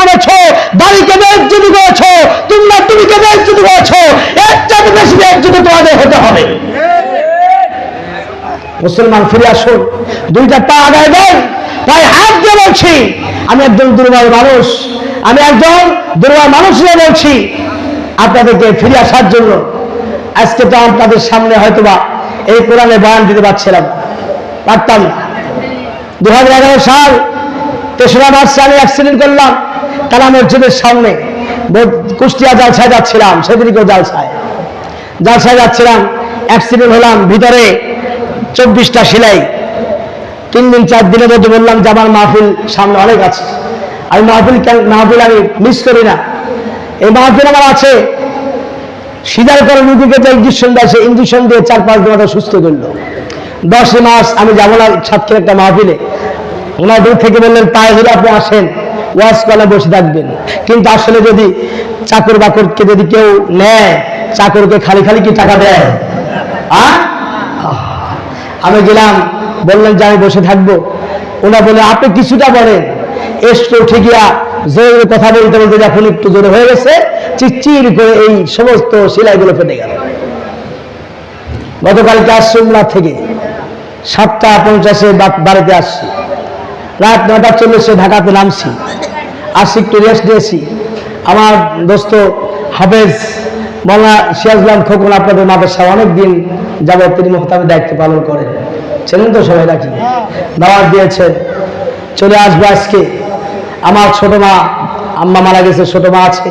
S1: করেছো, দাড়িকে বেইজ্জতি করেছো, তোমরা টুপিকে বেইজ্জতি করেছো। এর চাইতে বেশি বেইজ্জতি তোমাদের হতে হবে। মুসলমান ফিরে আসুন, দুইটা পা আগায় দেন, তাই হাত দিয়ে বলছি আমি একজন দুর্বল মানুষ বলছি আপনাদেরকে ফিরে আসার জন্য। আজকে তো আপনাদের সামনে হয়তোবা এই কোরআনে বয়ান দিতে পারতাম না। 2011 সাল 3রা মার্চে আমি অ্যাক্সিডেন্ট করলাম তারা মসজিদের সামনে, কুষ্টিয়া জালসায় যাচ্ছিলাম, সেদিনকেও জালসায় যাচ্ছিলাম, অ্যাক্সিডেন্ট হলাম, ভিতরে 24টা সেলাই। 3 দিন 4 দিনের মধ্যে বললাম যে আমার মাহফিল সামনে অনেক আছে, আমি মাহফিল আমি মিস করি না, এই মাহফিল আমার আছে। সিজার করে রুগীকে যে ইঞ্জেকশন দেয়, সেই ইঞ্জেকশন দিয়ে 4-5 দিন সুস্থ করলো। 10 মাস আমি যাবো না ছাত্রের একটা মাহফিলে, ওনার দূর থেকে বললেন পায়ে ধরে আপনি আসেন, ওয়াজ কলে বসে থাকবেন। কিন্তু আসলে যদি চাকর বাকরকে যদি কেউ নেয়, চাকরকে খালি খালি কি টাকা দেয়? আমি গেলাম, বললেন যে আমি বসে থাকবো। ওনা বলে আপনি কিছুটা বলেন। এসটো ঠিকিয়া জোরে কথা বলতে বলতে যখন একটু জোরে হয়ে গেছে, চিচির করে এই সমস্ত সেলাইগুলো ফেটে গেল। গতকালকে আসছি উমরা থেকে, 7:50 বাড়িতে আসছি, রাত 9:40 ঢাকাতে নামছি, আসছি একটু রেস্ট নিয়েছি। আমার দোস্ত হাফেজ মৌলানা সিরাজুল খোকন আপনাদের মাদ্রাসা অনেকদিন যাবত তিনি মুহতামির দায়িত্ব পালন করেন, ছিলেন তো সবাই নাকি? দাওয়াত দিয়েছেন, চলে আসবো আজকে। আমার ছোট মা, আম্মা মারা গেছে, ছোট মা আছে,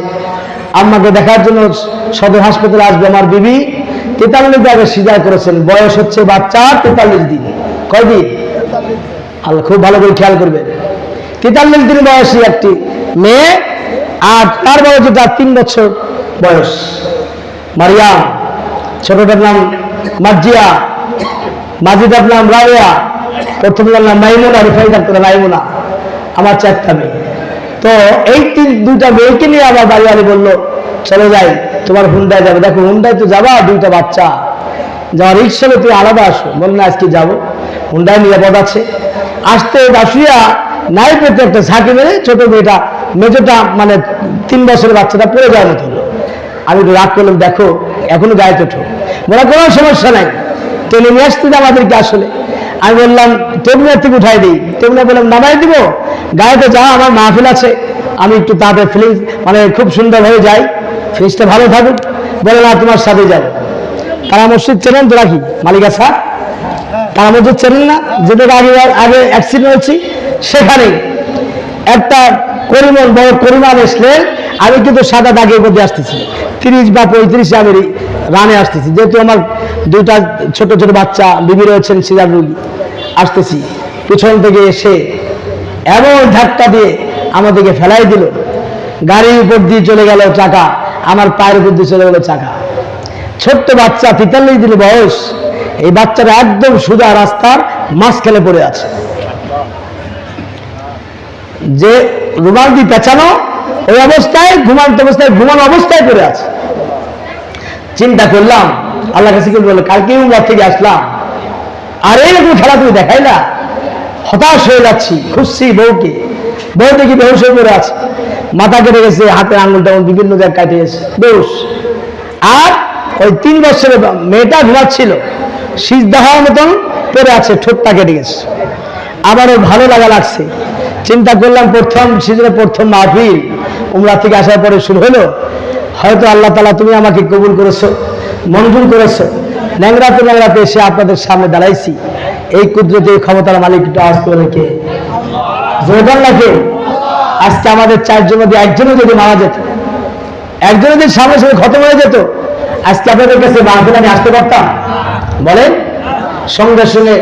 S1: আম্মাকে দেখার জন্য সদর হাসপাতালে আসবে। আমার বিবি 43 আগে সিজার করেছেন, বয়স হচ্ছে বাচ্চার 43 দিন। কয়দিন? আল্লাহ খুব ভালো করে খেয়াল করবেন। 43 দিন বয়সী একটি মেয়ে, আর তার বয়স যেটা 3 বছর বয়স। মারিয়াম, ছোটটার নাম মার্জিয়া, মাজিদার নাম রাবেয়া, প্রথমটার নাম মাইমুনা, রিফাই ডাক্তার মাইমুনা। আমার 4টা মেয়ে। তো এই 2টা মেয়েকে নিয়ে আমার বাড়িওয়ালি বললো চলে যাই, তোমার হুন্ডায় যাবে। দেখো হুন্ডায় তো যাবা, 2টা বাচ্চা, যাওয়ার ইচ্ছা হলে তুই আলাদা আসো। বললেন আজকে যাবো, হুন্ডায় নিরাপদ আছে। আসতে বাসুয়া নাই পেতে একটা ঝাঁকি মেরে ছোট মেয়েটা, মেজোটা মানে 3 বছরের বাচ্চাটা পড়ে যাওয়ার মতো হলো। আমি রাগ করলাম, দেখো এখনো গায়ে তোঠো, বলা কোনো সমস্যা নাই, টেনে নিয়ে আসতে আমাদেরকে। আসলে আমি বললাম টেবিলের থেকে উঠাই দিই, টেবিলে বললাম নামাই দিব, গায়েতে যা আমার মাহফিল আছে, আমি একটু তাদের ফিলিংস মানে খুব সুন্দরভাবে যাই, ফিলিংসটা ভালো থাকুক। বলে না তোমার সাথে যাবো। তারা মসজিদ চেনেন তো নাকি? মালিকা স্যার, তারা মসজিদ চেনেন না? যেটা আগে অ্যাক্সিডেন্ট হয়েছি, সেখানে একটা করিমন বড় করিমান এসলেন, আমি কিন্তু সাদা দাগের মধ্যে আসতেছি, 30 বা 35 আমি রানে আসতেছি, যেহেতু আমার 2টা ছোট ছোট বাচ্চা, বিবি রয়েছেন, সিজার রোগী। আসতেছি, পিছন থেকে এসে এমন ধাক্কা দিয়ে আমাদেরকে ফেলাই দিল, গাড়ির উপর দিয়ে চলে গেল চাকা, আমার পায়ের উপর দিয়ে চলে গেল চাকা। ছোট্ট বাচ্চা, 43 দিন বয়স, এই বাচ্চাটা একদম সোজা রাস্তার মাঝখানে পড়ে আছে, যে রুমাল দিয়ে পেঁচানো ওই অবস্থায়, ঘুমানো অবস্থায় পড়ে আছে। চিন্তা করলাম, আল্লাহ কাছে কি বললো, কালকে উমরা থেকে আসলাম, আর এইরকম খেলা তুমি দেখাই না। হতাশ হয়ে যাচ্ছি, খুঁজছি বউকে, বউ দেখি বেহুশ হয়ে পড়ে আছে, মাথা কেটে গেছে, হাতের আঙুলটা বিভিন্ন জায়গায় কাটে গেছে, বেহুশ। আর ওই 3 বছরের মেয়েটা ঘুমাচ্ছিল, সিজদা হওয়ার মতন পড়ে আছে, ঠোঁটটা কেটে গেছে। আমারও ভালো লাগছে। চিন্তা করলাম প্রথম সিজনে প্রথম মাহফিল উমরা থেকে আসার পরে শুরু হলো, হয়তো আল্লাহ তাআলা তুমি আমাকে কবুল করেছো, মঞ্জুর করেছো। ন্যাংরাতে এসে আপনাদের সামনে দাঁড়াইছি। এই কুদরতে ক্ষমতার মালিক একটু আওয়াজ করে কে? জোরদার লাগে। আজকে আমাদের 4 জন মধ্যে একজনও যদি মারা যেত, একজনের যদি সামনে সামনে খতম হয়ে যেত, আজকে আপনাদের কাছে মাহফিল আমি আসতে পারতাম? বলেন। সঙ্গে সঙ্গে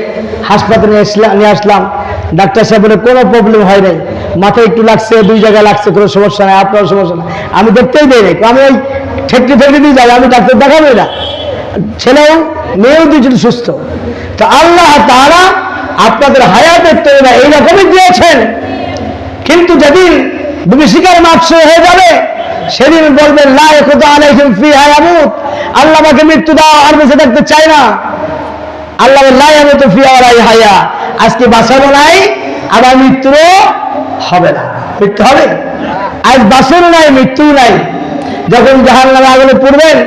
S1: হাসপাতালে নিয়ে আসলাম, ডাক্তার সাহেবের কোনো প্রবলেম হয় নাই, মাথায় একটু লাগছে, 2 জায়গায় লাগছে, কোনো সমস্যা নাই, আপনার সমস্যা নাই। আমি দেখতেই দেই নাই, আমি ওই ঠেকতে দিয়ে যাই, আমি ডাক্তার দেখাবোই না। ছেলেও মেয়েও 2জন সুস্থ। তো আল্লাহ তাআলা আপনাদের হায়াতের তৈরি এইরকমই দিয়েছেন, কিন্তু যেদিন বিভীষিকার মাংস হয়ে যাবে, সেদিন বলবেন লা ইয়াকুতু আলাইহিম ফিহা ইয়ামুত, আল্লাহ আমাকে মৃত্যু দাও, আর বেঁচে থাকতে চাই না। আল্লাহ লা ইয়ামুতু ফিহা ওয়া লা ইয়াহইয়া, আজকে বাঁচানো নাই, আবার মৃত্যুও হবে না। মৃত্যু হবে, আজ বাঁচানো নাই, মৃত্যু নাই। যখন জাহান্নামে আগুনে পড়বেন,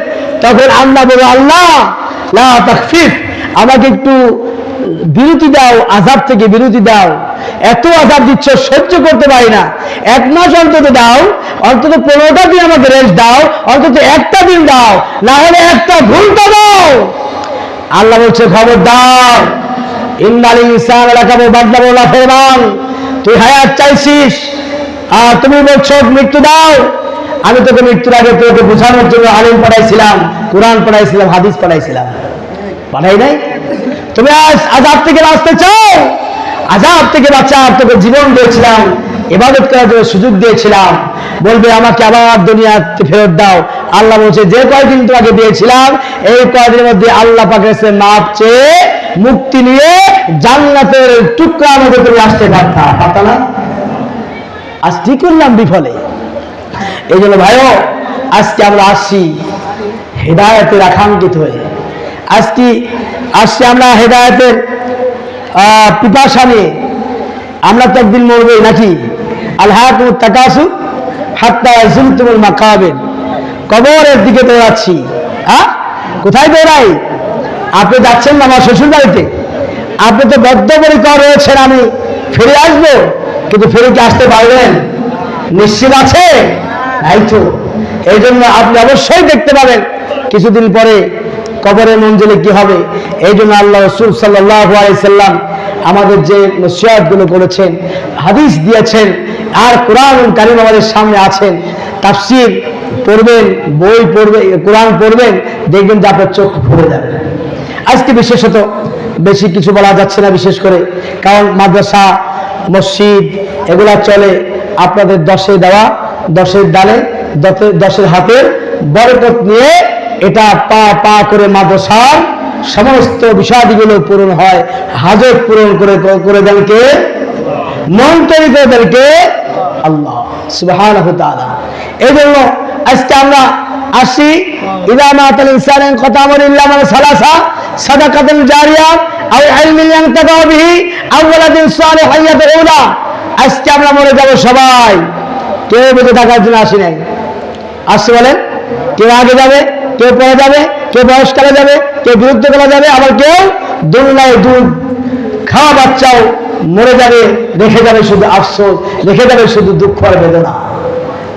S1: তখন আমরা বলবো আল্লাহ লা তাখফিফ, আমাকে একটু বিরতি দাও, আযাব থেকে বিরতি দাও, এত আযাব দিচ্ছ সহ্য করতে পারি না, 1 মাস অন্তত দাও, অন্তত 15টা দিন আমাকে রেস্ট দাও, অন্তত একটা দিন দাও, না হলে একটা ঘন্টা দাও। আল্লাহ বলছে খবরদার, ইন্নাল ইনসানা লাকাবু বাদলাবুলা ফেরমান, তুই হায়াত চাইছিস আর তুমি বলছো মৃত্যু দাও। আমি তোকে মৃত্যুর আগে তোকে বোঝানোর জন্য আলিম পড়াইছিলাম, কোরআন পড়াইছিলাম, হাদিস পড়াইছিলাম, পাঠাই নাই? তুমি আজ আযাব থেকে বাঁচতে চাও, আযাব থেকে বাঁচার তোকে জীবন দিয়েছিলাম, ইবাদত করার জন্য সুযোগ দিয়েছিলাম, বলবে আমাকে আবার দুনিয়াতে ফেরত দাও। আল্লাহ বলছে যে কয়দিন তোমাকে দিয়েছিলাম এই কয়দিনের মধ্যে আল্লাহ পাকের কাছে মাপ চেয়ে মুক্তি নিয়ে জান্নাতের টুকরা মধ্যে তুমি আসতে পারতা না? আজ ঠিক করলাম বিফলে। এই জন্য ভাইও আজকে আমরা আসছি হেদায়েতের আকাঙ্ক্ষিত হয়ে, আজকে আমরা হেদায়েতের পিপাসা নিয়ে। আমরা তো একদিন মরবই নাকি? আলহাকুমুত তাকাসুর হাত্তা যুরতুমুল মাকাবির, কবরের দিকে দৌড়াচ্ছি। কোথায় দৌড়াই? আপনি যাচ্ছেন না আমার শ্বশুর বাড়িতে, আপনি তো বদ্ধপরিকর রয়েছেন আমি ফিরে আসবো, কিন্তু ফিরে কি আসতে পারবেন? নিশ্চিত আছে? এই তো। এই জন্য আপনি অবশ্যই দেখতে পাবেন কিছুদিন পরে কবরের মঞ্জিলে কি হবে। এই জন্য আল্লাহ রাসূল সাল্লাল্লাহু আলাইহি সাল্লাম আমাদের যে নসিহতগুলো করেছেন, হাদিস দিয়েছেন, আর কোরআন কারীম আমাদের সামনে আছেন। তাফসীর পড়বেন, বই পড়বেন, কোরআন পড়বেন, দেখবেন যে আপনার চোখ ভরে যাবে। আজকে বিশেষত বেশি কিছু বলা যাচ্ছে না, বিশেষ করে কারণ মাদ্রাসা, মসজিদ এগুলা চলে আপনাদের 10-এ দেওয়া, 10-এর দানে, 10-এর হাতের বরকত নিয়ে। এটা পা পা করে মাদ্রাসার সমস্ত বিষয়াদিগুলো পূরণ হয়, হাজত পূরণ করে দেন কে? মন তৈরি করে দেন কে? আল্লাহ সুবহানাহু ওয়া তাআলা। এই জন্য আজকে আমরা আসি ইযা মাতাল ইনসানু ইনকাতামা ইল্লা মান সালাসা সাদাকাতুন জারিয়া আও ইলমিন ইয়ানতাফা বিহি আও ওয়ালাদিন সালিহিন ইয়াদউ লা। আজকে আমরা মরে যাব সবাই, কেউ বেঁচে থাকার জন্য আসি নাই। আসছে বলেন? কেউ আগে যাবে, কেউ পরে যাবে, কেউ বয়সকালে যাবে, কেউ বিরুদ্ধকালে যাবে, আবার কেউ দুনিয়ায় দুধ খাওয়া বাচ্চাও মরে যাবে, রেখে যাবে শুধু আফসোস, রেখে যাবে শুধু দুঃখ আর বেদনা।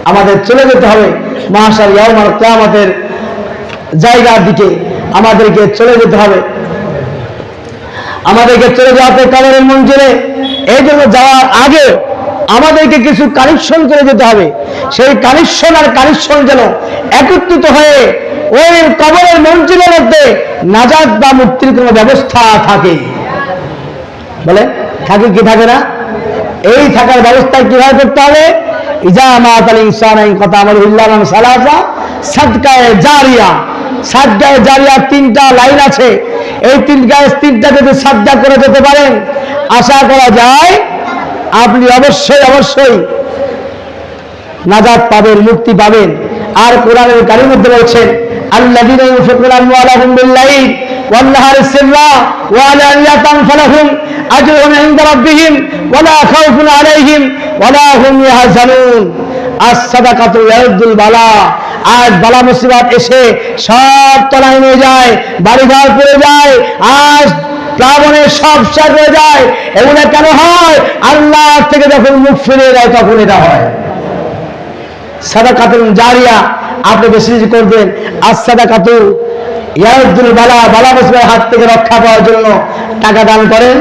S1: আমাদের চলে যেতে হবে মাহশার ইয়াউমাল কিয়ামতের জায়গার দিকে, আমাদেরকে চলে যেতে হবে, আমাদেরকে চলে যেতে হবে কবরের মঞ্জিলে। এই জন্য যাওয়ার আগে আমাদেরকে কিছু কানেকশন করে যেতে হবে। সেই কানেকশন আর কানেকশন যেন একত্রিত হয়ে ওই কবরের মঞ্জিলের মধ্যে নাজাত বা মুক্তির কোনো ব্যবস্থা থাকে। বলে থাকে কি থাকে না? এই থাকার ব্যবস্থা কিভাবে করতে হবে? ইজা মাতাল ইনসানু ইনকাতামা ইল্লা মান সালাসা সাদকায়ে জারিয়া। সাদকায়ে জারিয়া 3টা লাইন আছে। এই 3টা যদি সাদকা করে যেতে পারেন, আশা করা যায় আপনি অবশ্যই নাজাত পাবেন, মুক্তি পাবেন। আর কোরআনের কারীমের মধ্যে বলছেন আল্লাযীনা ইউনফিকুনা আমওয়ালাহুম বিল-লাইল ওয়ান-নাহারি সিররা ওয়া আলানিয়াতান ফালাহুম আজরুহুম ইনদা রাব্বিহিম ওয়া লা খাউফুন আলাইহিম ওয়া লা হুম ইয়াহজানুন। আস-সাদাকাতু ইয়ারুদ্দুল বালা। আর বালা মুসিবত এসে সব তলায় নিয়ে যায়, বাড়িঘর পড়ে যায়, আজ প্লাবনের সব শেষ হয়ে যায়। এগুলো কেন হয়? আল্লাহ থেকে যখন মুখ ফিরিয়ে দেয় তখন এটা হয়। সাদাকাতুন জারিয়া আপনি বেশি বেশি করবেন। আস-সাদাকাতু ইয়ারুদ্দুল বালা। বালা মুসিবতের হাত থেকে রক্ষা পাওয়ার জন্য টাকা দান করেন,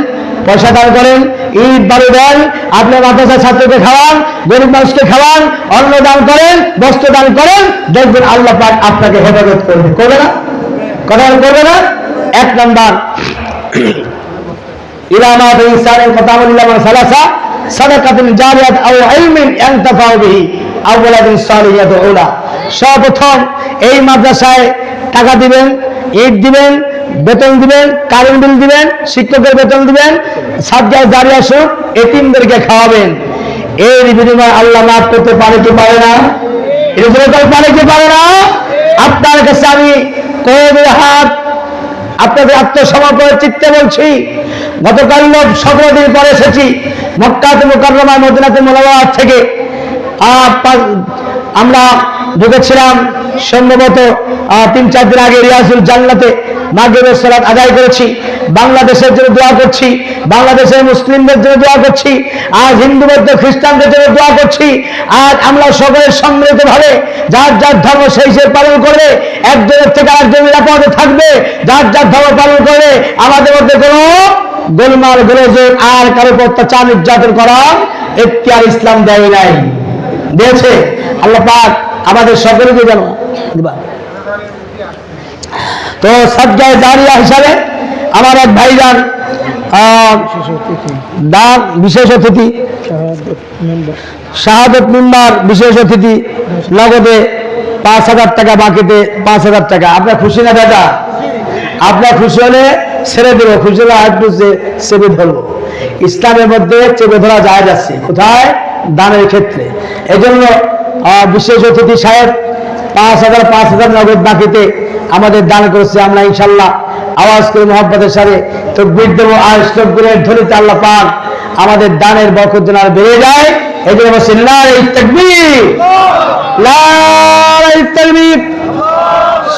S1: পয়সা দান করেন, ঈদ বাড়ি দেন, আপনি মাদ্রাসা ছাত্রকে খাওয়ান, গরিব মানুষকে খাওয়ান, অন্ন দান করেন, বস্ত্র দান করেন, দেখবেন আল্লাহ পাক আপনাকে হেফাজত করবে। করবে না? কথা করবে না? 1 নাম্বার ইযা মাতাল ইনসানু ইনকাতামা ইল্লা মান সালাসা সাদাকাতুন জারিয়াত আও ইলমিন ইয়ানতাফা বিহি আও ওয়ালাদিন সালিহিন ইয়াদউ লা। সর্বপ্রথম এই মাদ্রাসায় টাকা দিবেন, ঈদ দিবেন, বেতন দিবেন, কারেন্ট বিল দিবেন, শিক্ষকের বেতন দিবেন, সাদকায়ে জারিয়া সুদ এতিমদেরকে খাওয়াবেন। এর বিনিময়ে আল্লাহ মাফ করতে পারে কি পারে না? এর বিনিময়ে পারে কি পারে না? আপনার কাছে আমি কবুল হাত আপনাদের আত্মসমর্পণের চিত্তে বলছি, গতকাল 17 দিন পরে এসেছি মক্কাতুল মুকাররমা মদিনাতুল মুনাওয়ারা থেকে। আমরা ঢুকেছিলাম সম্ভবত 3-4 দিন আগে রিয়াজুল জান্নাতে। মাগরিবের সালাত আদায় করেছি, বাংলাদেশের জন্য দোয়া করছি, বাংলাদেশের মুসলিমদের জন্য দোয়া করছি, আজ হিন্দু বৌদ্ধ খ্রিস্টানদের জন্য দোয়া করছি। আজ আমরা সকলে সম্মিলিতভাবে যার যার ধর্ম সেই সে পালন করবে, একজনের থেকে আরেকজন নিরাপদে থাকবে। যার যার ধর্ম পালন করবে, আমাদের মধ্যে কোনো গোলমাল গোলযোগ আর কারো উপর অত্যাচার নির্যাতন করার এখতিয়ার ইসলাম দেয় নাই, দিয়েছে আল্লাহ পাক আমাদের সকলকে যেন দিবা। তো সাদগায়ে জারিয়া হিসাবে আমার এক ভাইজান বিশেষ অতিথি শাহাদত মেম্বার বিশেষ অতিথি নগদে 5,000 টাকা, বাকিতে 5,000 টাকা। আপনার খুশি না দাদা? আপনার খুশি হলে ছেড়ে দেবো, খুশি হলে আরেকটু চেপে ধরবো। ইসলামের মধ্যে চেপে ধরা যায় যাচ্ছে কোথায়? দানের ক্ষেত্রে। এই জন্য বিশেষ অতিথি সাহেব 5,000 নগদ বাকিতে আমাদের দান করেছে। আমরা ইনশাল্লাহ আওয়াজ করে মোহাম্মদের সাথে তাকবীর দেবো আর তাকবীরের ধ্বনিতে আল্লাহ পাক আমাদের দানের বরকত যেন আর বেড়ে যায়। এই জন্য বলছি নারে তাকবীর, নারে তাকবীর।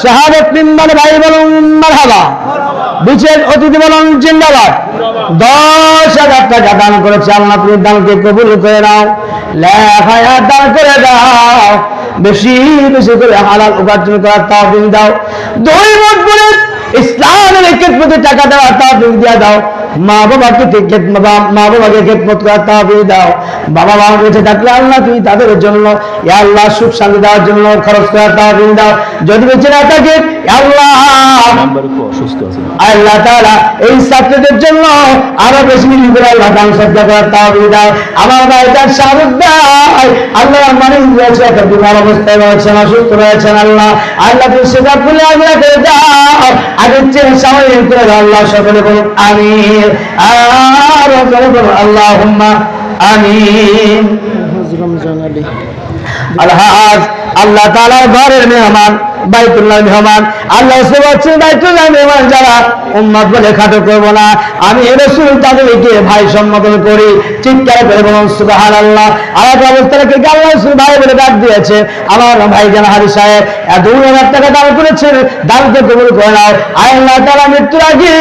S1: শাহাদাত মিম্বার ভাই বলুন মারহাবা, বিশেষ অতিথি বলুন জিন্দাবাদ। 10,000 টাকা দান করেছে আল্লাহ, তুমি দানকে কবুল করে নাও, লেখায় দান করে দাও, বেশি বেশি করে হালাল উপার্জন করার তৌফিক দাও। 2 মত বলে ইসলামের খেদমতে টাকা দেওয়ার তৌফিক দিয়ে দাও। মা বাবাকে খেদমত করার তৌফিক দাও। বাবা মা বেঁচে থাকলে আল্লাহ তুমি তাদের জন্য ইয়া আল্লাহ সুখ শান্তি দেওয়ার জন্য খরচ করার তৌফিক দাও। যদি বেঁচে না থাকে আল্লাহ আল্লাহ তাআলা এই ছাত্রদের জন্য আরো বেশি করে আল্লাহ দান সদকা করার তৌফিক দাও। আমার ভাইজান শাহাদত ভাই আল্লাহ মানে রয়েছে, একটা বিমার অবস্থায় রয়েছেন, অসুস্থ রয়েছেন, আল্লাহ আল্লাহ তুমি সেটা খুলে আল্লাহ করে দাও, আগের চেয়ে সামনে করে দাও। আল্লাহ সকলে বলুন আমিন, আর বলুন আল্লাহুম্মা আমিন। আলহাজ আল্লাহ তাআলার ঘরের মেহমান, বাইতুল্লাহ মেহমান, আল্লাহ বাইতুল্লাহ মেহমান যারা উম্মত বলে খাটো করবো না, আমি রাসূল তাদেরকে ভাই সম্বোধন করি, চিৎকার করে বলুন সুবহানাল্লাহ। আমার অবস্থা রেখে আল্লাহ রাসূল ভাই বলে ডাক দিয়েছে। আমার ভাই জান হারি সাহেব 2,000 টাকা দান করেছেন, দানকে কবুল করে নাও। আল্লাহ তাআলা মৃত্যুর আগে